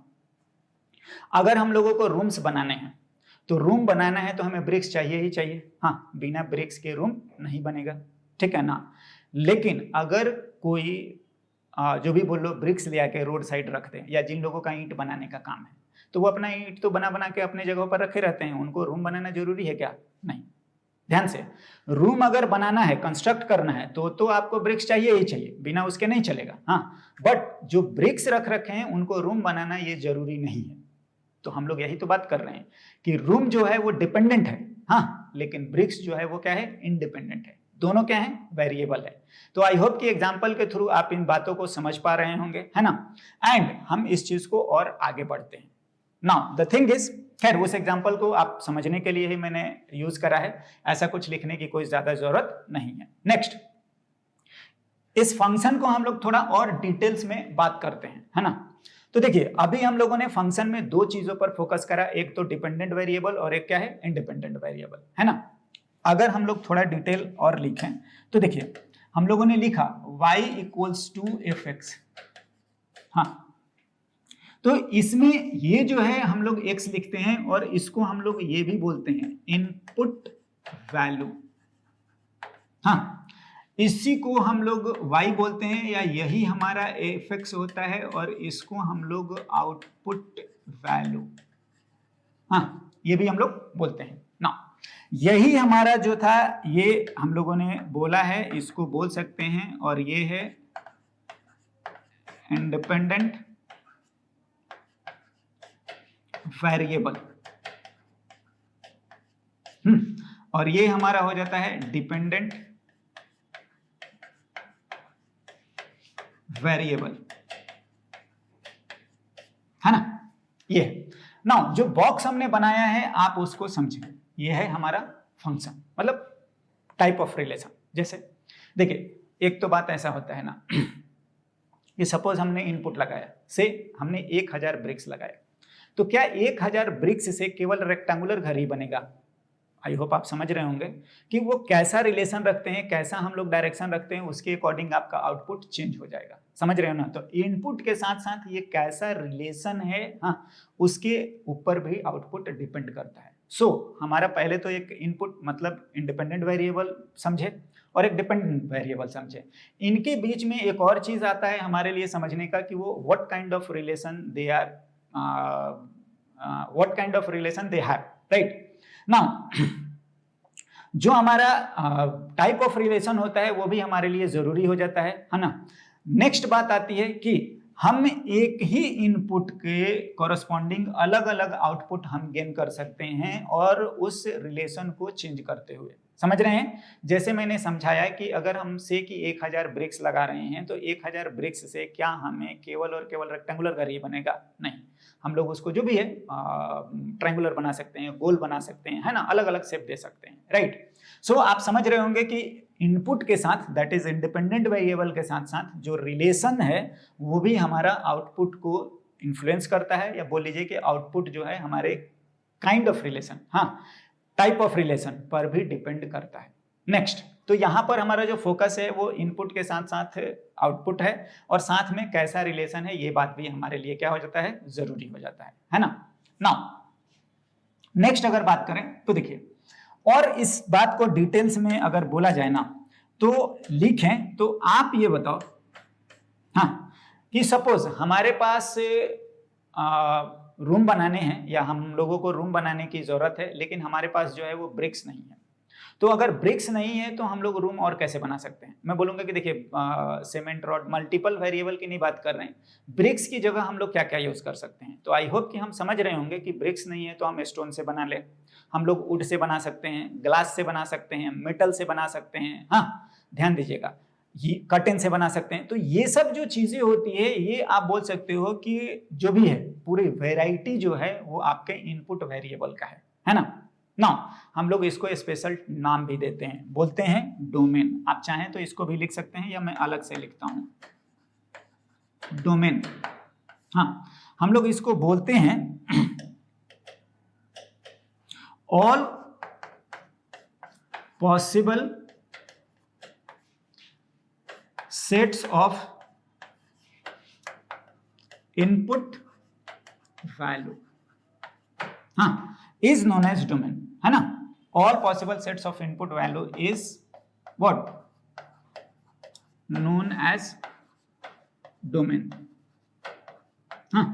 S1: अगर हम लोगों को रूम्स बनाने हैं तो रूम बनाना है तो हमें ब्रिक्स चाहिए ही चाहिए। हाँ, बिना ब्रिक्स के रूम नहीं बनेगा, ठीक है ना। लेकिन अगर कोई जो भी बोल लो ब्रिक्स ले आके रोड साइड रख दे, या जिन लोगों का ईंट बनाने का काम है तो वो अपना ईंट तो बना बना के अपने जगह पर रखे रहते हैं, उनको रूम बनाना जरूरी है क्या? नहीं। ध्यान से, रूम अगर बनाना है, कंस्ट्रक्ट करना है तो आपको ब्रिक्स चाहिए ही चाहिए, बिना उसके नहीं चलेगा। हाँ, बट जो ब्रिक्स रख रखे हैं उनको रूम बनाना ये जरूरी नहीं है। तो हम लोग यही तो बात कर रहे हैं कि रूम जो है वो डिपेंडेंट है, हाँ, लेकिन ब्रिक्स जो है वो क्या है, इंडिपेंडेंट है। दोनों क्या है, वेरिएबल है। तो आई होप कि एग्जाम्पल के थ्रू आप इन बातों को समझ पा रहे होंगे, है ना। एंड हम इस चीज को और आगे बढ़ते हैं नाउ द थिंग इज, खैर उस एग्जांपल को आप समझने के लिए ही मैंने यूज करा है, ऐसा कुछ लिखने की कोई ज्यादा जरूरत नहीं है। नेक्स्ट, इस फंक्शन को हम लोग थोड़ा और डिटेल्स में बात करते हैं, है ना। तो देखिए अभी हम लोगों ने फंक्शन में दो चीजों पर फोकस करा, एक तो डिपेंडेंट वेरिएबल और एक क्या है, इंडिपेंडेंट वेरिएबल, है ना। अगर हम लोग थोड़ा डिटेल और लिखें तो देखिए हम लोगों ने लिखा y इक्वल्स टू fx, हाँ, तो इसमें ये जो है हम लोग x लिखते हैं और इसको हम लोग ये भी बोलते हैं इनपुट वैल्यू, हाँ, इसी को हम लोग y बोलते हैं या यही हमारा fx होता है और इसको हम लोग आउटपुट वैल्यू, हाँ, ये भी हम लोग बोलते हैं ना। यही हमारा जो था ये हम लोगों ने बोला है, इसको बोल सकते हैं, और ये है इंडिपेंडेंट वेरिएबल, और ये हमारा हो जाता है डिपेंडेंट वेरिएबल, है ना। ये नाउ जो बॉक्स हमने बनाया है आप उसको समझें, ये है हमारा फंक्शन, मतलब टाइप ऑफ रिलेशन। जैसे देखिए एक तो बात ऐसा होता है ना कि सपोज हमने इनपुट लगाया, से हमने 1000 ब्रिक्स लगाया, तो क्या 1000 ब्रिक्स से केवल रेक्टेंगुलर घर ही बनेगा? आई होप आप समझ रहे होंगे कि वो कैसा रिलेशन रखते हैं, कैसा हम लोग डायरेक्शन रखते हैं, उसके अकॉर्डिंग आपका आउटपुट चेंज हो जाएगा, समझ रहे हो ना। तो इनपुट के साथ साथ ये कैसा रिलेशन है, हाँ, उसके ऊपर भी आउटपुट डिपेंड करता है। सो हमारा पहले तो एक इनपुट मतलब इंडिपेंडेंट वेरिएबल समझे और एक डिपेंडेंट वेरिएबल समझे। इनके बीच में एक और चीज आता है हमारे लिए समझने का कि वो what kind of relation they are, what kind of relation they have, right. Now जो हमारा टाइप ऑफ रिलेशन होता है वो भी हमारे लिए जरूरी हो जाता है ना। नेक्स्ट बात आती है कि हम एक ही इनपुट के कॉरस्पॉन्डिंग अलग अलग आउटपुट हम गेन कर सकते हैं और उस रिलेशन को चेंज करते हुए, समझ रहे हैं। जैसे मैंने समझाया कि अगर हम से कि 1000 ब्रिक्स लगा रहे हैं तो 1000 ब्रिक्स से क्या हमें केवल और केवल रेक्टेंगुलर घर ही बनेगा? नहीं, हम लोग उसको जो भी है ट्रायंगुलर बना सकते हैं, गोल बना सकते हैं, है ना, अलग अलग शेप दे सकते हैं, राइट। सो आप समझ रहे होंगे कि इनपुट के साथ, दैट इज इंडिपेंडेंट वेरिएबल के साथ साथ जो रिलेशन है वो भी हमारा आउटपुट को इन्फ्लुएंस करता है, या बोल लीजिए कि आउटपुट जो है हमारे काइंड ऑफ रिलेशन, हाँ, टाइप ऑफ रिलेशन पर भी डिपेंड करता है। नेक्स्ट, तो यहां पर हमारा जो फोकस है वो इनपुट के साथ साथ आउटपुट है, और साथ में कैसा रिलेशन है ये बात भी हमारे लिए क्या हो जाता है, जरूरी हो जाता है ना। नाउ नेक्स्ट अगर बात करें तो देखिए, और इस बात को डिटेल्स में अगर बोला जाए ना तो लिखें, तो आप ये बताओ, हाँ, कि सपोज हमारे पास रूम बनाने हैं, या हम लोगों को रूम बनाने की जरूरत है, लेकिन हमारे पास जो है वो ब्रिक्स नहीं है। तो अगर ब्रिक्स नहीं है तो हम लोग रूम और कैसे बना सकते हैं? मैं बोलूंगा कि देखिए सीमेंट रॉड, मल्टीपल वेरिएबल की नहीं बात कर रहे हैं, ब्रिक्स की जगह हम लोग क्या क्या यूज कर सकते हैं। तो आई होप कि हम समझ रहे होंगे कि ब्रिक्स नहीं है तो हम स्टोन से बना ले, हम लोग वुड से बना सकते हैं, ग्लास से बना सकते हैं, मेटल से बना सकते हैं, हाँ ध्यान दीजिएगा, ये कर्टेन से बना सकते हैं। तो ये सब जो चीजें होती है ये आप बोल सकते हो कि जो भी है पूरी वेराइटी जो है वो आपके इनपुट वेरिएबल का है ना। ना हम लोग इसको स्पेशल नाम भी देते हैं, बोलते हैं डोमेन। आप चाहें तो इसको भी लिख सकते हैं या मैं अलग से लिखता हूं, डोमेन। हाँ, हम लोग इसको बोलते हैं all possible sets of input value, हाँ, इज नोन एज डोमेन, है ना। All possible sets of input value is what, known as domain, हाँ,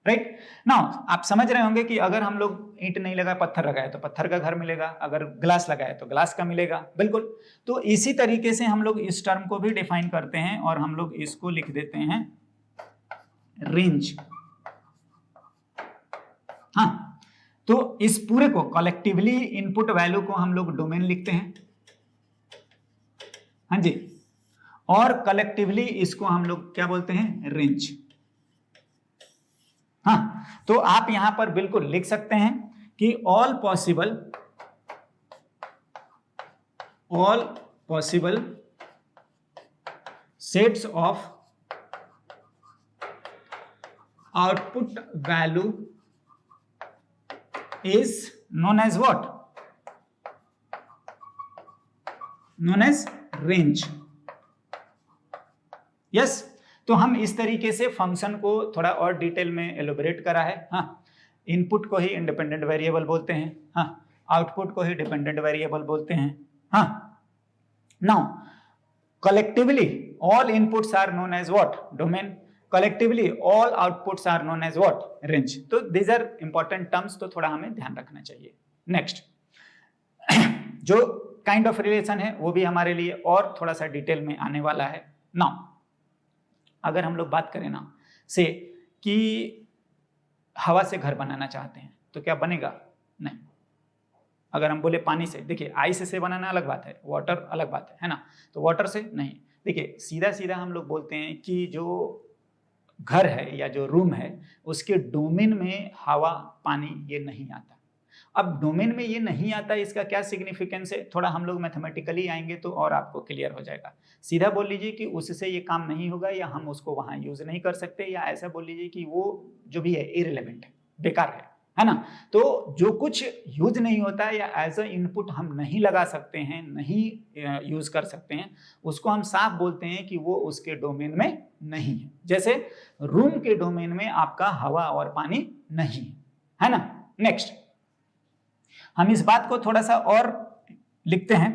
S1: राइट। नाउ आप समझ रहे होंगे कि अगर हम लोग ईंट नहीं लगाए, पत्थर लगाए तो पत्थर का घर मिलेगा, अगर ग्लास लगाए तो ग्लास का मिलेगा, बिल्कुल। तो इसी तरीके से हम लोग इस टर्म को भी डिफाइन करते हैं और हम लोग इसको लिख देते हैं रेंज, हाँ। तो इस पूरे को कलेक्टिवली इनपुट वैल्यू को हम लोग डोमेन लिखते हैं, हाँ जी, और कलेक्टिवली इसको हम लोग क्या बोलते हैं, रेंज, हाँ। तो आप यहां पर बिल्कुल लिख सकते हैं कि all possible sets of output value is known as what? Known as range. Yes? तो हम इस तरीके से फंक्शन को थोड़ा और डिटेल में एलोबरेट करा है। हाँ, इनपुट को ही इंडिपेंडेंट वेरिएबल बोलते हैं, हाँ, आउटपुट को ही डिपेंडेंट वेरिएबल बोलते हैं। हाँ, now collectively all inputs are known as what? Domain. Collectively all outputs are known as what? Range. तो these are important terms, तो थोड़ा हमें ध्यान रखना चाहिए। नेक्स्ट जो काइंड ऑफ रिलेशन है वो भी हमारे लिए और थोड़ा सा डिटेल में आने वाला है। नाउ अगर हम लोग बात करें ना से कि हवा से घर बनाना चाहते हैं तो क्या बनेगा? नहीं। अगर हम बोले पानी से, देखिए आइस से बनाना अलग बात है, वाटर अलग बात है ना, तो वाटर से नहीं। देखिए सीधा सीधा हम लोग बोलते हैं कि जो घर है या जो रूम है उसके डोमेन में हवा पानी ये नहीं आता। अब डोमेन में ये नहीं आता, इसका क्या सिग्निफिकेंस है, थोड़ा हम लोग मैथमेटिकली आएंगे तो और आपको क्लियर हो जाएगा। सीधा बोल लीजिए कि उससे ये काम नहीं होगा या हम उसको वहां यूज नहीं कर सकते, या ऐसा बोल लीजिए कि वो जो भी है इररिलेवेंट है, बेकार है ना। तो जो कुछ यूज नहीं होता है या एज अ इनपुट हम नहीं लगा सकते हैं, नहीं यूज कर सकते हैं, उसको हम साफ बोलते हैं कि वो उसके डोमेन में नहीं है। जैसे रूम के डोमेन में आपका हवा और पानी नहीं है ना। नेक्स्ट हम इस बात को थोड़ा सा और लिखते हैं।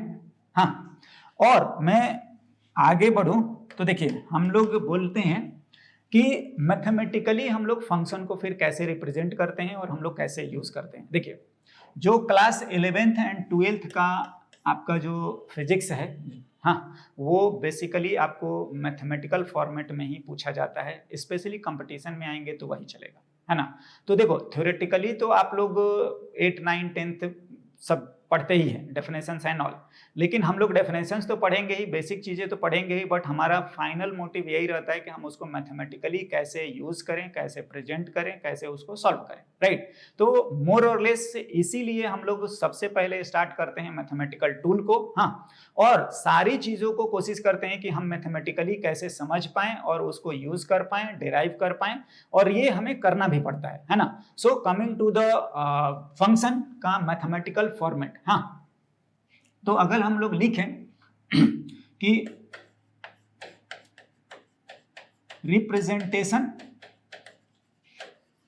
S1: हाँ, और मैं आगे बढ़ूं तो देखिए हम लोग बोलते हैं कि मैथमेटिकली हम लोग फंक्शन को फिर कैसे रिप्रेजेंट करते हैं और हम लोग कैसे यूज करते हैं। देखिए जो क्लास 11th एंड 12th का आपका जो फिजिक्स है, हाँ, वो बेसिकली आपको मैथमेटिकल फॉर्मेट में ही पूछा जाता है। स्पेशली कंपटीशन में आएंगे तो वही चलेगा, है ना। तो देखो थ्योरेटिकली तो आप लोग 8, 9, 10th सब पढ़ते ही हैं, डेफिनेशंस एंड ऑल, लेकिन हम लोग डेफिनेशंस तो पढ़ेंगे ही, बेसिक चीजें तो पढ़ेंगे ही, बट हमारा फाइनल मोटिव यही रहता है कि हम उसको मैथमेटिकली कैसे यूज करें, कैसे प्रेजेंट करें, कैसे उसको सॉल्व करें, राइट। तो मोर और लेस इसीलिए हम लोग सबसे पहले स्टार्ट करते हैं मैथमेटिकल टूल को, हाँ, और सारी चीजों को कोशिश करते हैं कि हम मैथमेटिकली कैसे समझ पाएं और उसको यूज कर पाएं, डिराइव कर पाएं, और ये हमें करना भी पड़ता है ना। So coming to the function का मैथमेटिकल फॉर्मेट, हाँ, तो अगर हम लोग लिखें कि रिप्रेजेंटेशन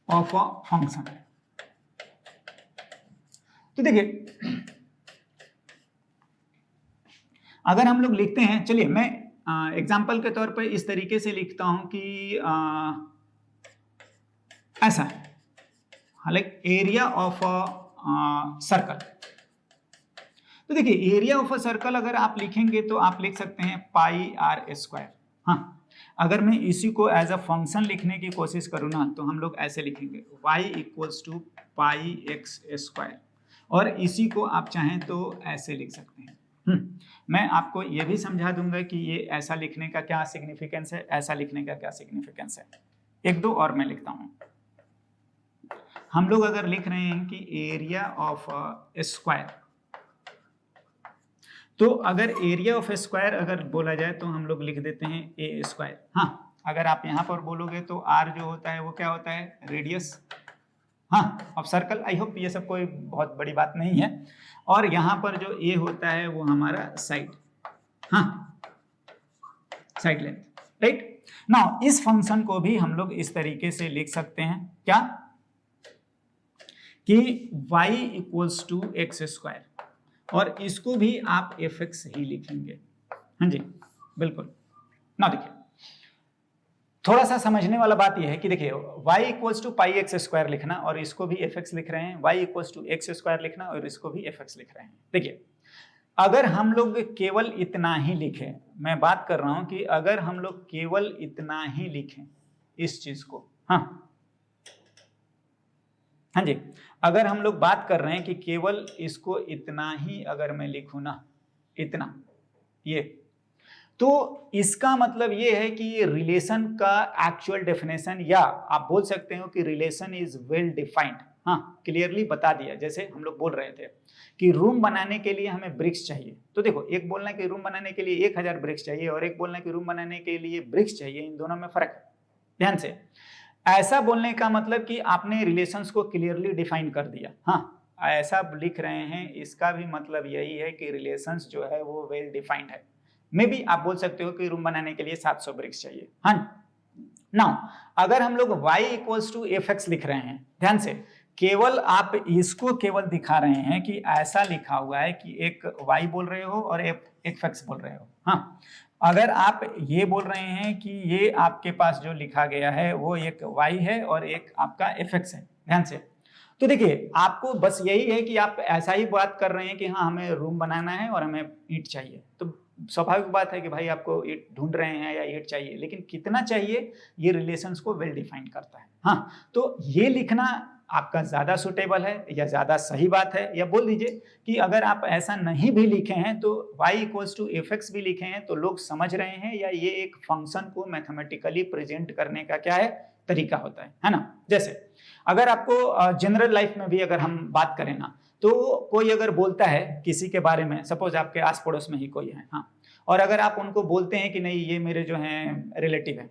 S1: ऑफ अ फंक्शन, तो देखिए अगर हम लोग लिखते हैं, चलिए मैं एग्जाम्पल के तौर पर इस तरीके से लिखता हूं कि ऐसा है, like area of a circle. तो देखिए एरिया ऑफ अ सर्कल अगर आप लिखेंगे तो आप लिख सकते हैं पाई आर स्क्वायर। हाँ, अगर मैं इसी को एज अ फंक्शन लिखने की कोशिश करूँ ना तो हम लोग ऐसे लिखेंगे y equals to pi X square, और इसी को आप चाहें तो ऐसे लिख सकते हैं। मैं आपको ये भी समझा दूंगा कि ये ऐसा लिखने का क्या सिग्निफिकेंस है, ऐसा लिखने का क्या सिग्निफिकेंस है। एक दो और मैं लिखता हूं। हम लोग अगर लिख रहे हैं कि एरिया ऑफ स्क्वायर, तो अगर एरिया ऑफ स्क्वायर अगर बोला जाए तो हम लोग लिख देते हैं ए स्क्वायर। हाँ, अगर आप यहां पर बोलोगे तो आर जो होता है वो क्या होता है, रेडियस, हाँ, ऑफ सर्कल। आई होप ये सब कोई बहुत बड़ी बात नहीं है। और यहां पर जो ए होता है वो हमारा साइड, हाँ, साइड लेंथ, राइट। नाउ इस फंक्शन को भी हम लोग इस तरीके से लिख सकते हैं, क्या, कि y equals to X square, और इसको भी आप fx ही लिखेंगे। हाँ जी, बिल्कुल ना। देखिए थोड़ा सा समझने वाला बात यह है कि देखिए y equals to pi X square लिखना और इसको भी fx लिख रहे हैं, y equals to X square लिखना और इसको भी fx लिख रहे हैं। देखिए अगर हम लोग केवल इतना ही लिखें, मैं बात कर रहा हूं कि अगर हम लोग केवल इतना ही लिखें इस चीज को, हाँ हाँ जी, अगर हम लोग बात कर रहे हैं कि केवल इसको इतना ही अगर मैं लिखूं ना, इतना ये, तो इसका मतलब ये है कि रिलेशन का एक्चुअल डेफिनेशन, या आप बोल सकते हो कि रिलेशन इज वेल डिफाइंड, हाँ क्लियरली बता दिया। जैसे हम लोग बोल रहे थे कि रूम बनाने के लिए हमें ब्रिक्स चाहिए, तो देखो एक बोलना है कि रूम बनाने के लिए 1000 ब्रिक्स चाहिए और एक बोलना है कि रूम बनाने के लिए ब्रिक्स चाहिए, इन दोनों में फर्क है। ध्यान से, ऐसा बोलने का मतलब कि आपने रिलेशंस को क्लियरली डिफाइन कर दिया। हाँ, ऐसा लिख रहे हैं, इसका भी मतलब यही है कि रिलेशंस जो है वो वेल डिफाइंड है। मे बी आप बोल सकते हो कि रूम बनाने के लिए 700 ब्रिक्स चाहिए। हाँ, नाउ अगर हम लोग y इक्वल्स टू fx लिख रहे हैं, ध्यान से, केवल आप इसको केवल दिखा रहे हैं कि ऐसा लिखा हुआ है कि एक y बोल रहे हो और एक fx बोल रहे हो। हाँ, अगर आप ये बोल रहे हैं कि ये आपके पास जो लिखा गया है वो एक y है और एक आपका fx है, ध्यान से, तो देखिए आपको बस यही है कि आप ऐसा ही बात कर रहे हैं कि हाँ हमें रूम बनाना है और हमें ईंट चाहिए, तो स्वाभाविक बात है कि भाई आपको ईंट ढूंढ रहे हैं या ईंट चाहिए, लेकिन कितना चाहिए ये रिलेशंस को वेल डिफाइन करता है। हाँ, तो ये लिखना आपका ज्यादा सुटेबल है या ज्यादा सही बात है, या बोल दीजिए कि अगर आप ऐसा नहीं भी लिखे हैं तो y इक्वल्स टू fx भी लिखे हैं तो लोग समझ रहे हैं, या ये एक फंक्शन को मैथमेटिकली प्रेजेंट करने का क्या है, तरीका होता है ना। जैसे अगर आपको जनरल लाइफ में भी अगर हम बात करें ना, तो कोई अगर बोलता है किसी के बारे में, सपोज आपके आस पड़ोस में ही कोई है, हाँ, और अगर आप उनको बोलते हैं कि नहीं ये मेरे जो हैं रिलेटिव है,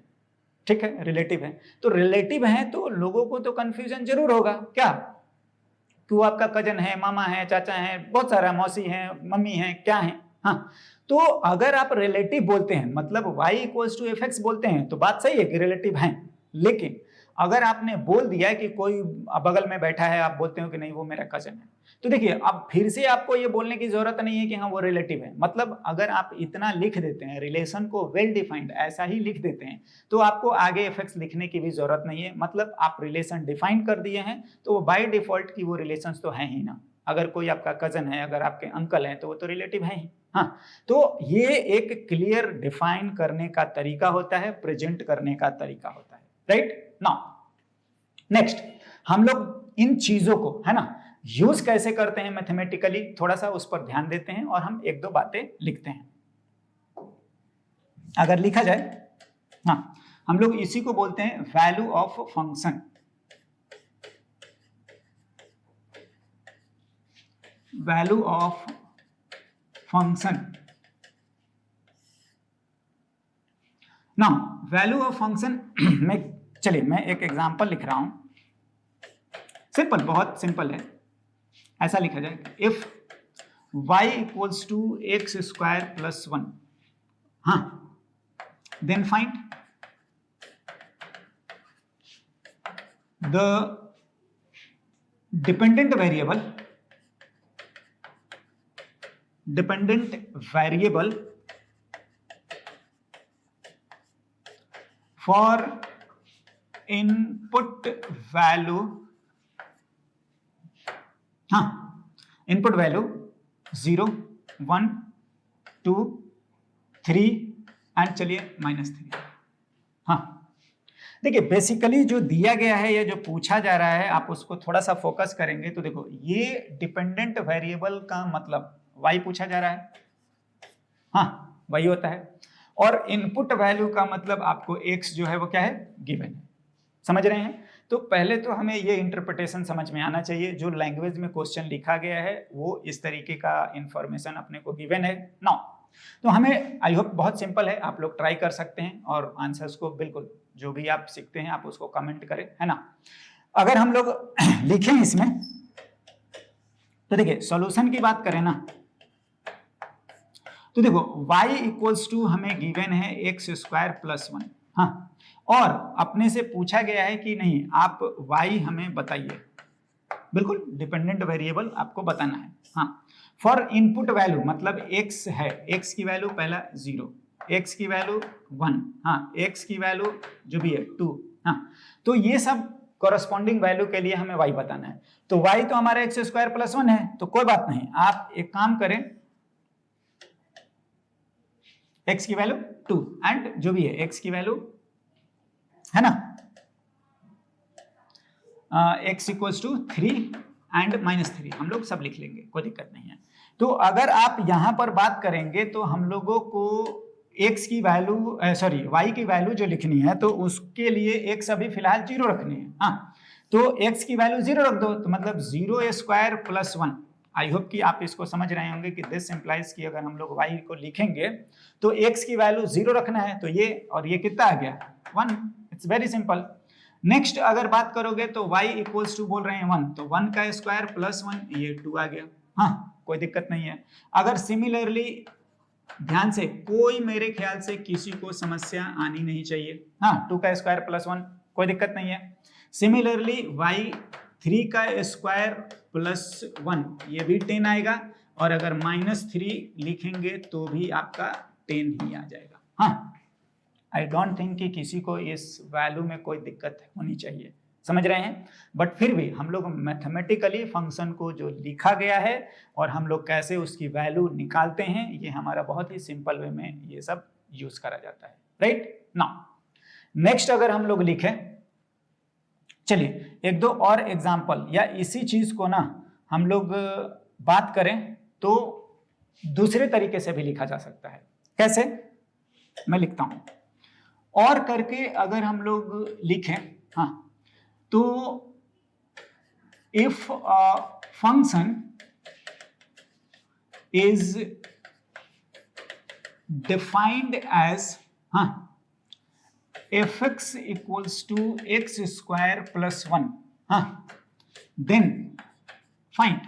S1: ठीक है रिलेटिव है, तो रिलेटिव है तो लोगों को तो कंफ्यूजन जरूर होगा, क्या कि वो आपका कजन है, मामा है, चाचा है, बहुत सारा मौसी है, मम्मी है, क्या है। हाँ, तो अगर आप रिलेटिव बोलते हैं मतलब y इक्वल्स टू fx बोलते हैं तो बात सही है कि रिलेटिव हैं, लेकिन अगर आपने बोल दिया कि कोई बगल में बैठा है, आप बोलते हो कि नहीं वो मेरा कजन है, तो देखिए अब फिर से आपको ये बोलने की जरूरत नहीं है कि हाँ वो रिलेटिव है। मतलब अगर आप इतना लिख देते हैं, रिलेशन को वेल डिफाइंड ऐसा ही लिख देते हैं, तो आपको आगे एफेक्ट्स लिखने की भी जरूरत नहीं है। मतलब आप रिलेशन डिफाइन कर दिए हैं तो वो बाय डिफॉल्ट की वो रिलेशन तो है ही ना। अगर कोई आपका कजन है, अगर आपके अंकल हैं, तो वो तो रिलेटिव है ही। हाँ, तो ये एक क्लियर डिफाइन करने का तरीका होता है, प्रेजेंट करने का तरीका होता है, राइट। नाउ नेक्स्ट हम लोग इन चीजों को है ना यूज कैसे करते हैं मैथमेटिकली, थोड़ा सा उस पर ध्यान देते हैं और हम एक दो बातें लिखते हैं। अगर लिखा जाए, हाँ, हम लोग इसी को बोलते हैं value of function. Value of function. Now value of function में चलिए मैं एक एग्जांपल लिख रहा हूं, सिंपल, बहुत सिंपल है। ऐसा लिखा जाए, if y equals to X square plus 1, हाँ, then find the dependent variable for input value, हाँ, इनपुट वैल्यू 0, 1, 2, 3 एंड चलिए -3। हाँ, देखिए बेसिकली जो दिया गया है या जो पूछा जा रहा है, आप उसको थोड़ा सा फोकस करेंगे तो देखो ये डिपेंडेंट वेरिएबल का मतलब y पूछा जा रहा है, हाँ वही होता है, और इनपुट वैल्यू का मतलब आपको x जो है वो क्या है, गिवन है। समझ रहे हैं? तो पहले तो हमें ये इंटरप्रिटेशन समझ में आना चाहिए, जो लैंग्वेज में क्वेश्चन लिखा गया है वो इस तरीके का इंफॉर्मेशन अपने को गिवन है। नाउ तो हमें आई होप बहुत सिंपल है, आप लोग ट्राई कर सकते हैं और आंसर्स को बिल्कुल जो भी आप सीखते हैं आप उसको कमेंट करें, है ना। अगर हम लोग लिखें इसमें तो देखिए सॉल्यूशन की बात करें ना, तो देखो y इक्वल्स टू हमें गिवन है एक्स स्क्वायर प्लस 1, हाँ, और अपने से पूछा गया है कि नहीं आप y हमें बताइए, बिल्कुल डिपेंडेंट वेरिएबल आपको बताना है। हाँ, फॉर इनपुट वैल्यू मतलब x है, x की वैल्यू पहला 0, x की वैल्यू 1, हाँ, x की वैल्यू जो भी है 2, हाँ, तो ये सब कॉरस्पॉन्डिंग वैल्यू के लिए हमें y बताना है। तो y तो हमारा एक्स स्क्वायर प्लस 1 है, तो कोई बात नहीं, आप एक काम करें, x की वैल्यू 2 एंड जो भी है x की वैल्यू है ना, x इक्वल्स टू 3 एंड -3 हम लोग सब लिख लेंगे, कोई दिक्कत नहीं है। तो अगर आप यहां पर बात करेंगे तो हम लोगों को x की वैल्यू सॉरी y की वैल्यू जो लिखनी है तो उसके लिए x अभी फिलहाल 0 रखनी है। हाँ, तो x की वैल्यू 0 रख दो, तो मतलब 0 स्क्वायर प्लस 1। आई होप कि आप इसको समझ रहे होंगे कि दिस इंप्लाइज कि अगर हम लोग y को लिखेंगे तो x की वैल्यू 0 रखना है, तो ये और ये कितना आ गया 1। It's very simple. नेक्स्ट अगर बात करोगे तो y इक्वल्स टू बोल रहे हैं 1, तो 1 का स्क्वायर प्लस 1 ये 2 आ गया। हाँ, कोई दिक्कत नहीं है। अगर सिमिलरली ध्यान से, कोई मेरे ख्याल से किसी को समस्या आनी नहीं चाहिए। हाँ, 2 का स्क्वायर प्लस 1 कोई दिक्कत नहीं है। सिमिलरली y 3 का स्क्वायर प्लस 1 ये भी 10 आएगा, और अगर -3 लिखेंगे तो भी आपका 10 ही आ जाएगा। हाँ, आई डोंट थिंक कि किसी को इस वैल्यू में कोई दिक्कत होनी चाहिए, समझ रहे हैं। बट फिर भी हम लोग मैथमेटिकली फंक्शन को जो लिखा गया है और हम लोग कैसे उसकी वैल्यू निकालते हैं, ये हमारा बहुत ही सिंपल वे में ये सब यूज करा जाता है, राइट। नाउ नेक्स्ट अगर हम लोग लिखें, चलिए एक दो और एग्जांपल या इसी चीज को ना हम लोग बात करें तो दूसरे तरीके से भी लिखा जा सकता है। कैसे, मैं लिखता हूं और करके अगर हम लोग लिखें, हाँ, तो if function is defined as fx equals to X square plus 1, then find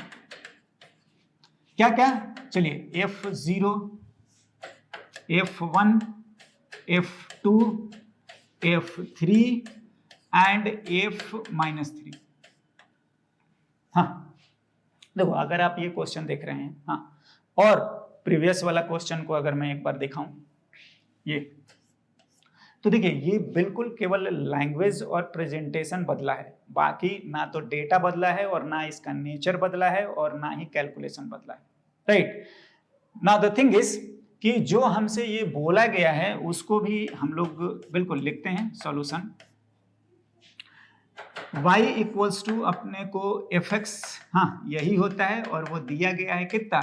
S1: क्या क्या, चलिए f0, f1, f2, f3 and f-3। हाँ, देखो अगर आप ये क्वेश्चन देख रहे हैं, हाँ, और प्रीवियस वाला क्वेश्चन को अगर मैं एक बार दिखाऊं ये, तो देखिए ये बिल्कुल केवल लैंग्वेज और प्रेजेंटेशन बदला है, बाकी ना तो डेटा बदला है और ना इसका नेचर बदला है और ना ही कैलकुलेशन बदला है, right. Now the thing is कि जो हमसे ये बोला गया है उसको भी हम लोग बिल्कुल लिखते हैं सॉल्यूशन। y इक्वल्स टू अपने को fx, हाँ यही होता है, और वो दिया गया है कितना,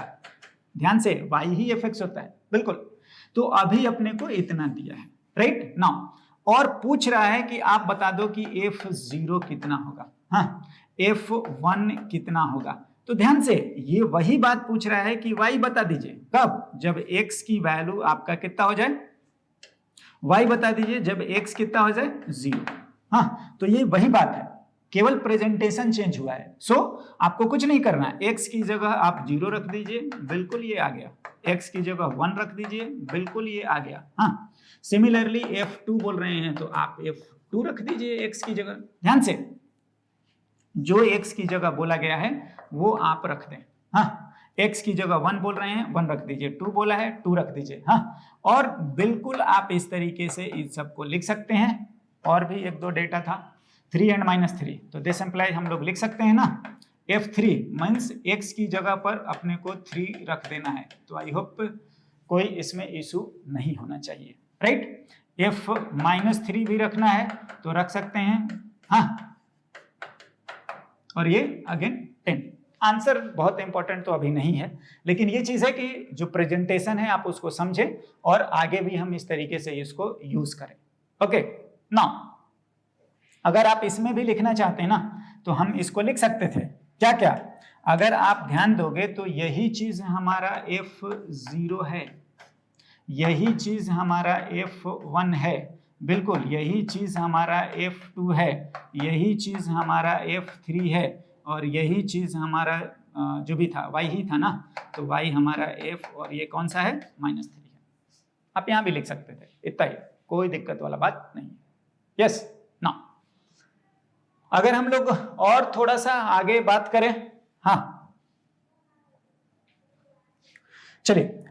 S1: ध्यान से y ही fx होता है, बिल्कुल। तो अभी अपने को इतना दिया है, राइट। नाउ और पूछ रहा है कि आप बता दो कि f0 कितना होगा, हाँ, f1 कितना होगा। तो ध्यान से ये वही बात पूछ रहा है कि y बता दीजिए कब, जब x की वैल्यू आपका कितना हो जाए, y बता दीजिए जब x कितना हो जाए 0। हाँ, तो ये वही बात है, केवल प्रेजेंटेशन चेंज हुआ है। सो आपको कुछ नहीं करना है, x की जगह आप 0 रख दीजिए, बिल्कुल ये आ गया। x की जगह 1 रख दीजिए, बिल्कुल ये आ गया। हाँ, सिमिलरली f2 बोल रहे हैं तो आप f2 रख दीजिए x की जगह। ध्यान से, जो x की जगह बोला गया है वो आप रख दें। हाँ, x की जगह 1 बोल रहे हैं 1 रख दीजिए, 2 बोला है 2 रख दीजिए। हाँ, और बिल्कुल आप इस तरीके से इस सबको लिख सकते हैं। और भी एक दो डेटा था 3 एंड -3, तो दिस एम्प्लाई हम लोग लिख सकते हैं ना, f3 मीन्स x की जगह पर अपने को 3 रख देना है। तो आई होप कोई इसमें इशू नहीं होना चाहिए, राइट। f-3 भी रखना है तो रख सकते हैं। हाँ, और ये अगेन 10। आंसर बहुत इंपॉर्टेंट तो अभी नहीं है, लेकिन ये चीज है कि जो प्रेजेंटेशन है आप उसको समझें और आगे भी हम इस तरीके से इसको यूज करें। ओके, नाउ अगर आप इसमें भी लिखना चाहते हैं ना तो हम इसको लिख सकते थे। क्या क्या, अगर आप ध्यान दोगे तो यही चीज हमारा f0 है, यही चीज हमारा f1 है, बिल्कुल यही चीज हमारा f2 है, यही चीज हमारा f3 है, और यही चीज हमारा जो भी था y ही था ना, तो y हमारा f, और ये कौन सा है -3 है। आप यहां भी लिख सकते थे, इतना ही, कोई दिक्कत वाला बात नहीं है। यस, ना अगर हम लोग और थोड़ा सा आगे बात करें, हाँ चलिए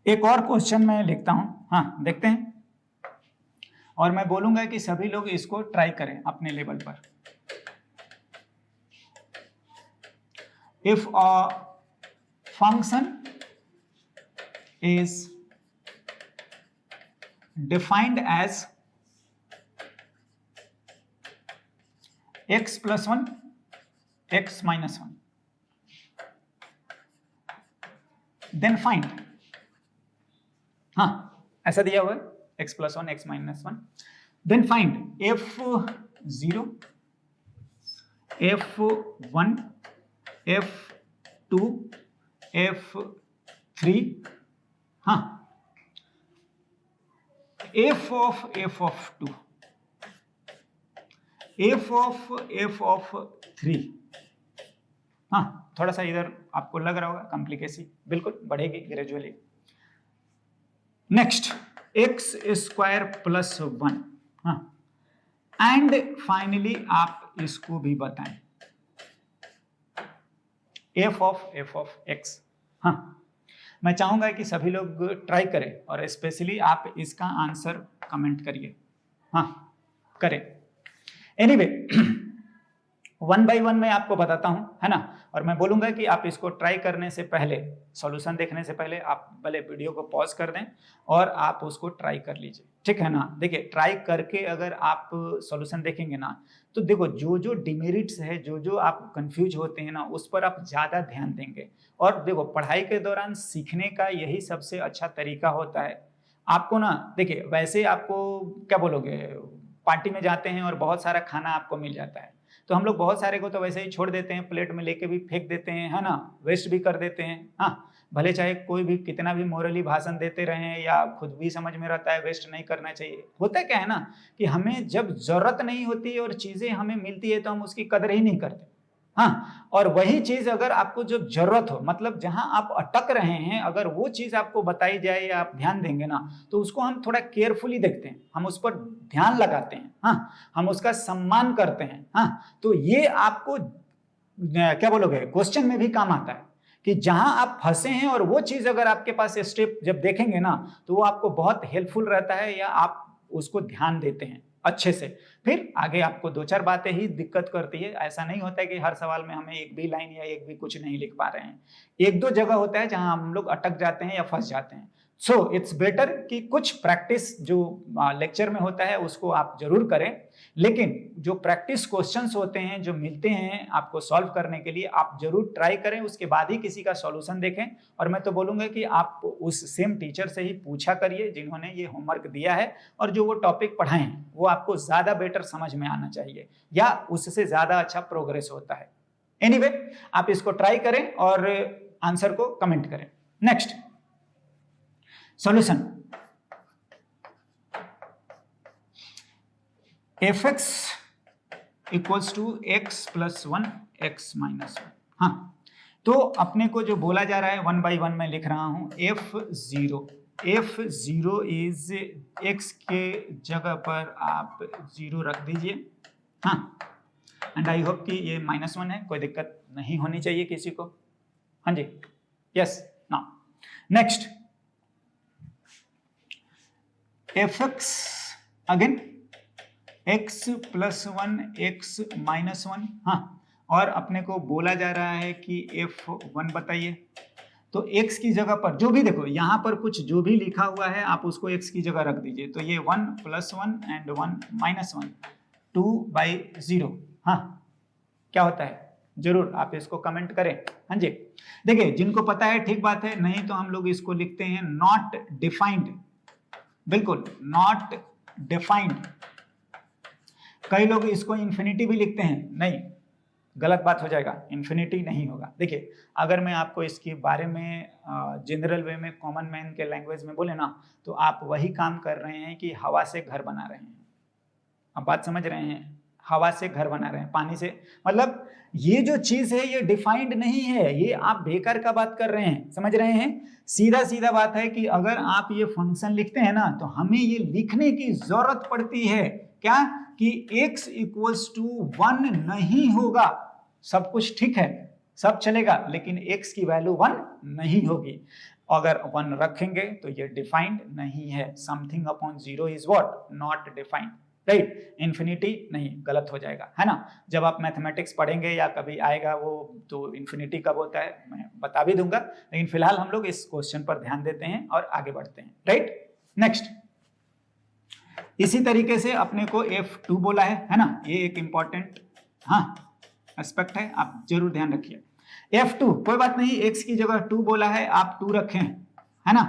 S1: एक और क्वेश्चन मैं लिखता हूं, हाँ देखते हैं, और मैं बोलूंगा कि सभी लोग इसको ट्राई करें अपने लेवल पर। If a function is defined as x + 1 x - 1, then find, हाँ ऐसा दिया हुआ है x+1 x-1। Then find f0 f1 f2 f3 हाँ f of 2 f of 3 हाँ, थोड़ा सा इधर आपको लग रहा होगा कॉम्प्लिकेसी, बिल्कुल बढ़ेगी ग्रेजुअली। नेक्स्ट x² + 1 हाँ, एंड फाइनली आप इसको भी बताएं f of x हाँ। मैं चाहूंगा कि सभी लोग ट्राई करें और स्पेशली आप इसका आंसर कमेंट करिए, हाँ करें। एनीवे 1 by 1 मैं आपको बताता हूं, है ना, और मैं बोलूंगा कि आप इसको ट्राई करने से पहले, सॉल्यूशन देखने से पहले आप पहले वीडियो को पॉज कर दें और आप उसको ट्राई कर लीजिए, ठीक है ना। देखिए ट्राई करके अगर आप सॉल्यूशन देखेंगे ना तो देखो जो जो डिमेरिट्स है, जो जो आप कंफ्यूज होते हैं ना, उस पर आप ज़्यादा ध्यान देंगे। और देखो पढ़ाई के दौरान सीखने का यही सबसे अच्छा तरीका होता है। आपको ना देखिए वैसे आपको क्या बोलोगे, पार्टी में जाते हैं और बहुत सारा खाना आपको मिल जाता है, तो हम लोग बहुत सारे को तो वैसे ही छोड़ देते हैं, प्लेट में लेके भी फेंक देते हैं, है ना, वेस्ट भी कर देते हैं। हाँ, भले चाहे कोई भी कितना भी मोरली भाषण देते रहें या खुद भी समझ में रहता है वेस्ट नहीं करना चाहिए। होता क्या है ना कि हमें जब जरूरत नहीं होती और चीजें हमें मिलती है तो हम उसकी कदर ही नहीं करते। हाँ, और वही चीज अगर आपको जब जरूरत हो, मतलब जहां आप अटक रहे हैं, अगर वो चीज आपको बताई जाए या आप ध्यान देंगे ना तो उसको हम थोड़ा केयरफुली देखते हैं, हम उस पर ध्यान लगाते हैं, हाँ, हम उसका सम्मान करते हैं। हाँ, तो ये आपको क्या बोलोगे क्वेश्चन में भी काम आता है कि जहां आप फंसे हैं और वो चीज अगर आपके पास स्टेप जब देखेंगे ना तो वो आपको बहुत हेल्पफुल रहता है, या आप उसको ध्यान देते हैं अच्छे से। फिर आगे आपको 2-4 बातें ही दिक्कत करती है। ऐसा नहीं होता है कि हर सवाल में हमें एक भी लाइन या एक भी कुछ नहीं लिख पा रहे हैं। 1-2 जगह होता है जहां हम लोग अटक जाते हैं या फंस जाते हैं। सो इट्स बेटर कि कुछ प्रैक्टिस जो लेक्चर में होता है उसको आप जरूर करें, लेकिन जो प्रैक्टिस क्वेश्चंस होते हैं जो मिलते हैं आपको सॉल्व करने के लिए, आप जरूर ट्राई करें, उसके बाद ही किसी का सॉल्यूशन देखें। और मैं तो बोलूंगा कि आप उस सेम टीचर से ही पूछा करिए जिन्होंने ये होमवर्क दिया है, और जो वो टॉपिक पढ़ाए हैं वो आपको ज्यादा बेटर समझ में आना चाहिए, या उससे ज्यादा अच्छा प्रोग्रेस होता है। एनीवे, आप इसको ट्राई करें और आंसर को कमेंट करें। Next solution, fx equals to x+1 x-1। हाँ, तो अपने को जो बोला जा रहा है 1 by 1 में लिख रहा हूं f0 इज x के जगह पर आप 0 रख दीजिए। हाँ, एंड आई होप कि ये -1 है, कोई दिक्कत नहीं होनी चाहिए किसी को। हाँ जी, yes. Now next fx again x+1 x-1। हाँ, और अपने को बोला जा रहा है कि f1 बताइए। तो x की जगह पर जो भी देखो यहां पर कुछ जो भी लिखा हुआ है आप उसको x की जगह रख दीजिए। तो ये 1+1 एंड 1-1 2/0। हाँ, क्या होता है जरूर आप इसको कमेंट करें। हाँ जी, देखिए जिनको पता है ठीक बात है, नहीं तो हम लोग इसको लिखते हैं नॉट डिफाइंड। बिल्कुल नॉट डिफाइंड। कई लोग इसको इंफिनिटी भी लिखते हैं, नहीं, गलत बात हो जाएगा, इंफिनिटी नहीं होगा। देखिए अगर मैं आपको इसके बारे में जनरल वे में कॉमन मैन के लैंग्वेज में बोले ना तो आप वही काम कर रहे हैं कि हवा से घर बना रहे हैं। आप बात समझ रहे हैं, हवा से घर बना रहे हैं, पानी से, मतलब ये जो चीज है ये डिफाइंड नहीं है, ये आप बेकार का बात कर रहे हैं, समझ रहे हैं। सीधा सीधा बात है कि अगर आप ये फंक्शन लिखते हैं ना तो हमें ये लिखने की जरूरत पड़ती है क्या कि x = 1 नहीं होगा। सब कुछ ठीक है, सब चलेगा, लेकिन x की वैल्यू 1 नहीं होगी। अगर 1 रखेंगे तो ये डिफाइंड नहीं है। Something upon 0 is what, not defined, right. Infinity नहीं, गलत हो जाएगा, है ना। जब आप मैथमेटिक्स पढ़ेंगे या कभी आएगा वो तो इंफिनिटी कब होता है मैं बता भी दूंगा, लेकिन फिलहाल हम लोग इस क्वेश्चन पर ध्यान देते हैं और आगे बढ़ते हैं, राइट। नेक्स्ट इसी तरीके से अपने को f2 बोला है ना, ये एक इंपॉर्टेंट एस्पेक्ट है, आप जरूर ध्यान रखिए। f2 कोई बात नहीं, x की जगह 2 बोला है, आप 2 रखें, है ना।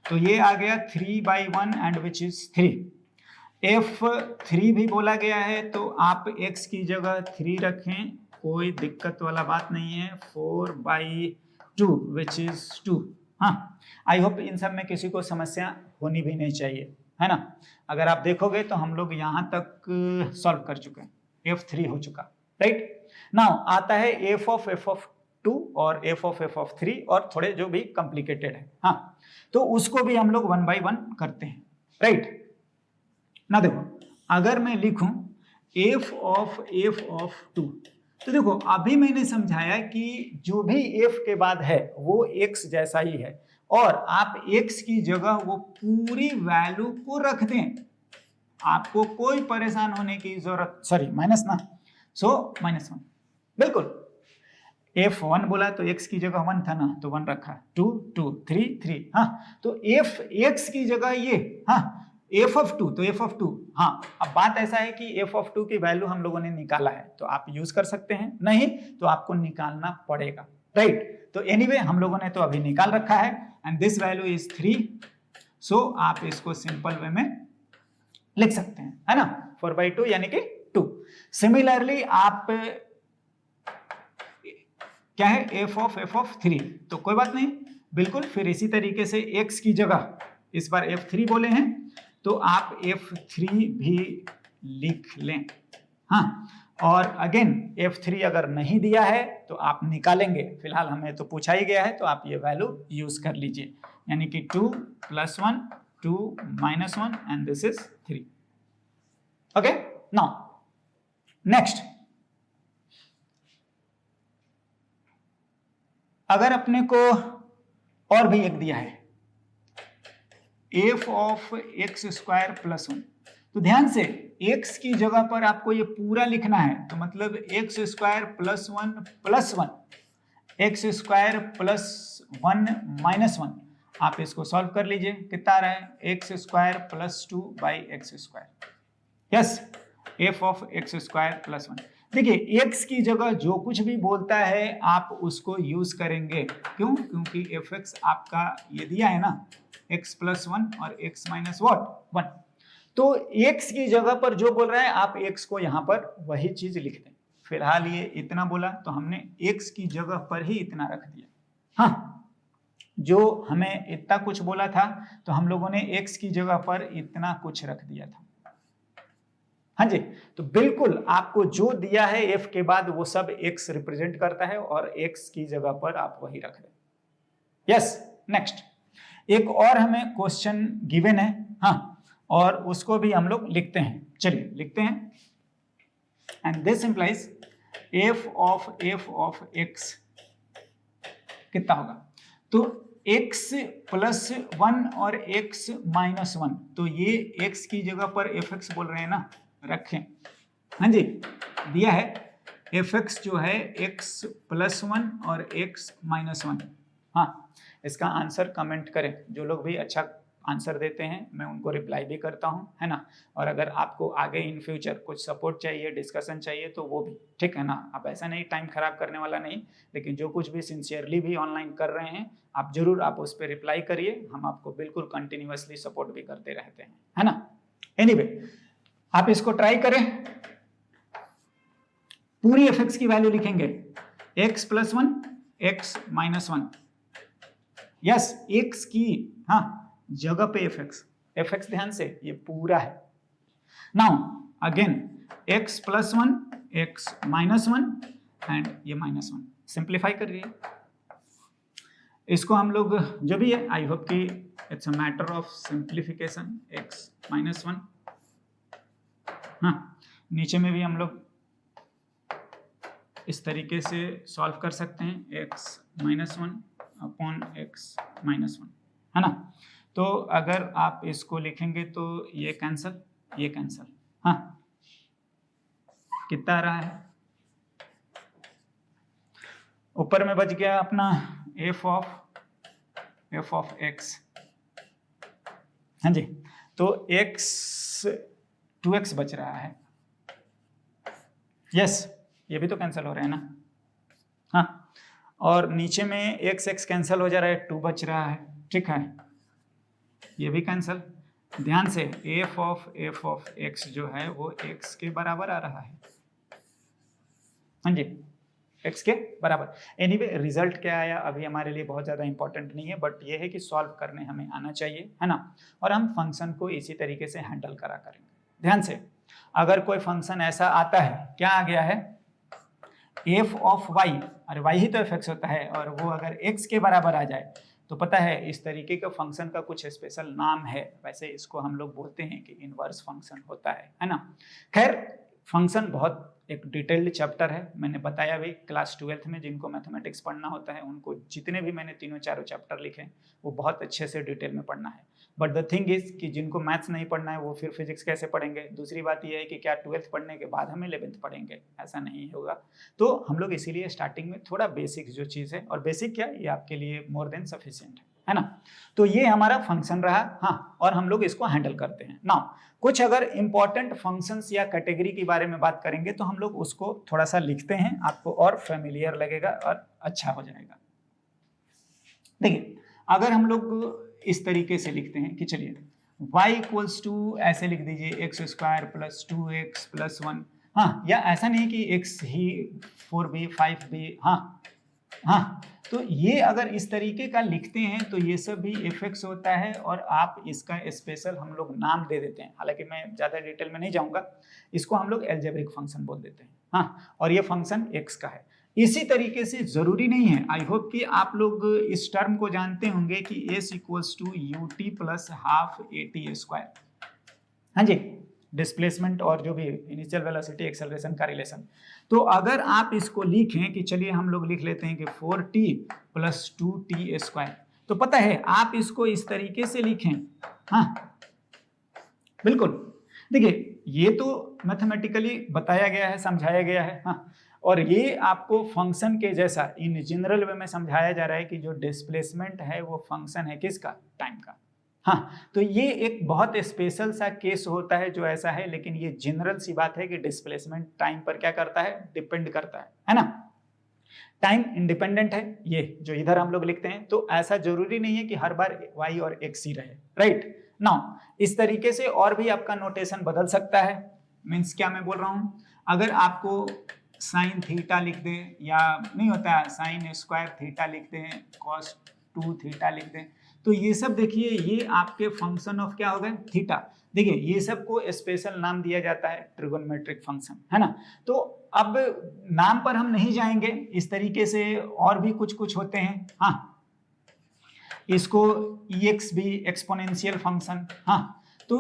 S1: तो ये आ गया 3/1 एंड विच इज 3। f3 भी बोला गया है तो आप x की जगह 3 रखें, कोई दिक्कत वाला बात नहीं है। 4/2 विच इज 2। हाँ, आई होप इन सब में किसी को समस्या होनी भी नहीं चाहिए, है ना। अगर आप देखोगे तो हम लोग यहाँ तक सॉल्व कर चुके हैं, f3 हो चुका, राइट। नाउ आता है f(f)(2) और f(f)(3) और थोड़े जो भी कॉम्प्लिकेटेड है, हाँ, तो उसको भी हम लोग 1 by 1 करते हैं, राइट। ना देखो, अगर मैं लिखूं f(f)(2), तो देखो अभी मैंने समझाया कि जो भी f के बाद है वो x जैसा ही है, और आप x की जगह वो पूरी वैल्यू को रख दें, आपको कोई परेशान होने की जरूरत, सॉरी माइनस ना, सो -1, बिल्कुल। f1 बोला तो x की जगह 1 था ना, तो 1 रखा, 2 2 3 3, हाँ, तो f(x) की जगह ये, हाँ, f(2) तो f(2), हाँ। अब बात ऐसा है कि f(2) की वैल्यू हम लोगों ने निकाला है, तो आप यूज कर सकते हैं, नहीं तो आपको निकालना पड़ेगा, राइट। तो एनीवे हम लोगों ने तो अभी निकाल रखा है एंड दिस वैल्यू इज 3, सो आप इसको सिंपल वे में लिख सकते हैं, है ना, 4/2 यानी कि 2। सिमिलरली आप क्या है f(f)(3), तो कोई बात नहीं, बिल्कुल फिर इसी तरीके से x की जगह इस बार f3 बोले हैं तो आप f3 भी लिख लें, हाँ। और अगेन f3 अगर नहीं दिया है तो आप निकालेंगे, फिलहाल हमें तो पूछा ही गया है तो आप ये वैल्यू यूज कर लीजिए, यानी कि 2 + 1 2 -1 and this is 3। Okay, now next, अगर अपने को और भी एक दिया है f(x² + 1), तो ध्यान से x की जगह पर आपको ये पूरा लिखना है, तो मतलब x² + 1 + 1, x² + 1 - 1, आप इसको सॉल्व कर लीजिए, कितना आ रहा है, x² + 2/x², यस, f(x² + 1). देखिए x की जगह जो कुछ भी बोलता है आप उसको यूज करेंगे, क्यों, क्योंकि fx आपका ये दिया है ना, x + 1 और x - 1, तो x की जगह पर जो बोल रहा है आप x को यहां पर वही चीज लिख दें। फिलहाल ये इतना बोला तो हमने x की जगह पर ही इतना रख दिया, हाँ, जो हमें इतना कुछ बोला था तो हम लोगों ने x की जगह पर इतना कुछ रख दिया था, हाँ जी। तो बिल्कुल आपको जो दिया है f के बाद वो सब x रिप्रेजेंट करता है और x की जगह पर आप वही रख दें। यस, नेक्स्ट एक और हमें क्वेश्चन गिवन है, हाँ, और उसको भी हम लोग लिखते हैं, चलिए लिखते हैं। एंड दिस इंप्लाइज f(f)(x) कितना होगा, तो x + 1 और x - 1, तो ये x की जगह पर fx बोल रहे हैं ना, रखें, हाँ जी, दिया है fx जो है x + 1 और x - 1, हाँ। इसका आंसर कमेंट करें, जो लोग भी अच्छा आंसर देते हैं मैं उनको रिप्लाई भी करता हूं, है ना। और अगर आपको आगे इन फ्यूचर कुछ सपोर्ट चाहिए, डिस्कशन चाहिए तो वो भी ठीक है ना। अब ऐसा नहीं टाइम खराब करने वाला नहीं, लेकिन जो कुछ भी सिंसियरली भी ऑनलाइन कर रहे हैं आप जरूर आप उस पर रिप्लाई करिए, हम आपको बिल्कुल कंटिन्यूअसली सपोर्ट भी करते रहते हैं, है ना। एनीवे आप इसको ट्राई करें, पूरी fx की वैल्यू लिखेंगे, x + 1 x - 1, यस, x की, हाँ, जगह पे fx ध्यान से ये पूरा है। Now again x + 1 x - 1 and ये -1, सिंप्लीफाई करिए इसको हम लोग, जो भी है आई होप कि it's a matter of simplification, x - 1, हाँ, नीचे में भी हम लोग इस तरीके से सॉल्व कर सकते हैं, x - 1 अपॉन x - 1, है ना। तो अगर आप इसको लिखेंगे तो ये कैंसल, ये कैंसल, हाँ, कितना आ रहा है, ऊपर में बच गया अपना f(x), हाँ जी, तो x 2x बच रहा है, यस, ये भी तो कैंसिल हो रहे हैं ना, हाँ, और नीचे में x कैंसिल हो जा रहा है, 2 बच रहा है, ठीक है। ये भी कैंसिल। ध्यान से एफ ऑफ एक्स जो है वो एक्स के बराबर आ रहा है, हाँ जी, एक्स के बराबर। एनीवे रिजल्ट क्या आया अभी हमारे लिए बहुत ज़्यादा इंपॉर्टेंट नहीं है, बट ये है कि सॉल्व करने हमें आना चाहिए, है ना। और हम फंक्शन को इसी तरीके से हैंडल करा करेंगे। ध्यान से, अगर कोई फंक्शन ऐसा आता है, क्या आ गया है, एफ ऑफ वाई, अरे वाई ही तो एफ एक्स होता है, और वो अगर एक्स के बराबर आ जाए तो पता है इस तरीके का फंक्शन का कुछ स्पेशल नाम है। वैसे इसको हम लोग बोलते हैं कि इनवर्स फंक्शन होता है ना। खैर फंक्शन बहुत एक डिटेल्ड चैप्टर है, मैंने बताया भी क्लास 12th में जिनको मैथमेटिक्स पढ़ना होता है उनको जितने भी मैंने तीनों चारों चैप्टर लिखे हैं वो बहुत अच्छे से डिटेल में पढ़ना है। बट द थिंग इज कि जिनको मैथ्स नहीं पढ़ना है वो फिर फिजिक्स कैसे पढ़ेंगे। दूसरी बात ये है कि क्या 12th पढ़ने के बाद हम 11th पढ़ेंगे, ऐसा नहीं होगा। तो हम लोग इसीलिए स्टार्टिंग में थोड़ा बेसिक जो चीज़ है, और बेसिक क्या ये आपके लिए मोर देन सफिशिएंट है ना। तो ये हमारा फंक्शन रहा, हाँ, और हम लोग इसको हैंडल करते हैं ना। कुछ अगर इंपॉर्टेंट फंक्शंस या कैटेगरी के बारे में बात करेंगे तो हम लोग उसको थोड़ा सा लिखते हैं, आपको और फेमिलियर लगेगा और अच्छा हो जाएगा। देखिए अगर हम लोग इस तरीके से लिखते हैं कि चलिए y इक्वल्स टू ऐसे लिख दीजिए x square plus 2x plus 1, हाँ, या ऐसा नहीं कि x ही 4b 5b, हाँ, तो ये अगर इस तरीके का लिखते हैं तो ये सब भी fx होता है, और आप इसका स्पेशल हम लोग नाम दे देते हैं। हालांकि मैं ज़्यादा डिटेल में नहीं जाऊंगा, इसको हम लोग एल्जेब्रिक फंक्शन बोल देते हैं, हाँ, और ये फंक्शन x का है। इसी तरीके से जरूरी नहीं है, आई होप कि आप लोग इस टर्म को जानते होंगे कि s equals to ut plus half at square, हाँ जी, डिस्प्लेसमेंट और जो भी इनिशियल वेलोसिटी एक्सेलरेशन का रिलेशन। तो अगर आप इसको लिखें कि चलिए हम लोग लिख लेते हैं कि 4t प्लस 2t स्क्वायर, तो पता है आप इसको इस तरीके से लिखें, हाँ बिल्कुल। देखिए ये तो मैथमेटिकली बताया गया है, समझाया गया है, हाँ, और ये आपको फंक्शन के जैसा इन जनरल वे में समझाया जा रहा है कि जो डिस्प्लेसमेंट है वो फंक्शन है किसका, टाइम का, हाँ। तो ये एक बहुत स्पेशल सा केस होता है जो ऐसा है, लेकिन ये जनरल सी बात है कि डिस्प्लेसमेंट टाइम पर क्या करता है, डिपेंड करता है ना। टाइम इंडिपेंडेंट है ये जो इधर हम लोग लिखते हैं, तो ऐसा जरूरी नहीं है कि हर बार y और x ही रहे, राइट नाउ। इस तरीके से और भी आपका नोटेशन बदल सकता है। मीन्स क्या मैं बोल रहा हूं, अगर आपको साइन थीटा लिख दें, या नहीं होता है साइन स्क्वायर थीटा लिख दें, कॉस 2 थीटा लिख दें, तो ये सब देखिए ये आपके फंक्शन ऑफ क्या हो गए, थीटा। देखिए ये सब को स्पेशल नाम दिया जाता है ट्रिगोनोमेट्रिक फंक्शन, है ना। तो अब नाम पर हम नहीं जाएंगे, इस तरीके से और भी कुछ होते हैं, हाँ, इसको ex भी एक्सपोनेंशियल फंक्शन, हाँ। तो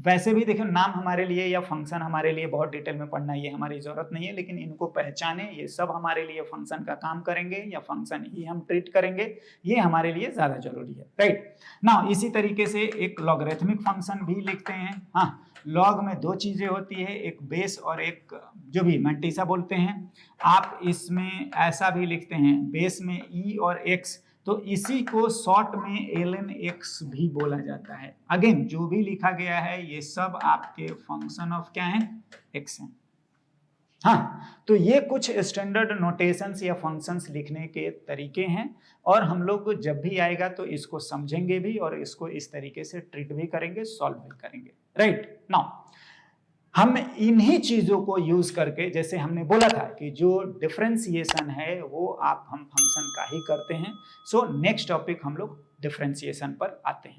S1: वैसे भी देखो नाम हमारे लिए या फंक्शन हमारे लिए बहुत डिटेल में पढ़ना ये हमारी जरूरत नहीं है, लेकिन इनको पहचाने, ये सब हमारे लिए फंक्शन का काम करेंगे या फंक्शन ही हम ट्रीट करेंगे, ये हमारे लिए ज्यादा जरूरी है, राइट ना। इसी तरीके से एक लॉगरिथमिक फंक्शन भी लिखते हैं, हाँ। लॉग में दो चीजें होती है, एक बेस और एक जो भी मैंटिसा बोलते हैं। आप इसमें ऐसा भी लिखते हैं, बेस में e और x, तो इसी को शॉर्ट में ln x भी बोला जाता है। अगेन जो भी लिखा गया है ये सब आपके फंक्शन ऑफ क्या है, x है, हाँ। तो ये कुछ स्टैंडर्ड नोटेशंस या फंक्शंस लिखने के तरीके हैं, और हम लोग जब भी आएगा तो इसको समझेंगे भी और इसको इस तरीके से ट्रीट भी करेंगे, सॉल्व भी करेंगे, राइट नाउ। हम इन्हीं चीजों को यूज करके, जैसे हमने बोला था कि जो डिफरेंशिएशन है वो हम फंक्शन का ही करते हैं। सो नेक्स्ट टॉपिक हम लोग डिफरेंशिएशन पर आते हैं।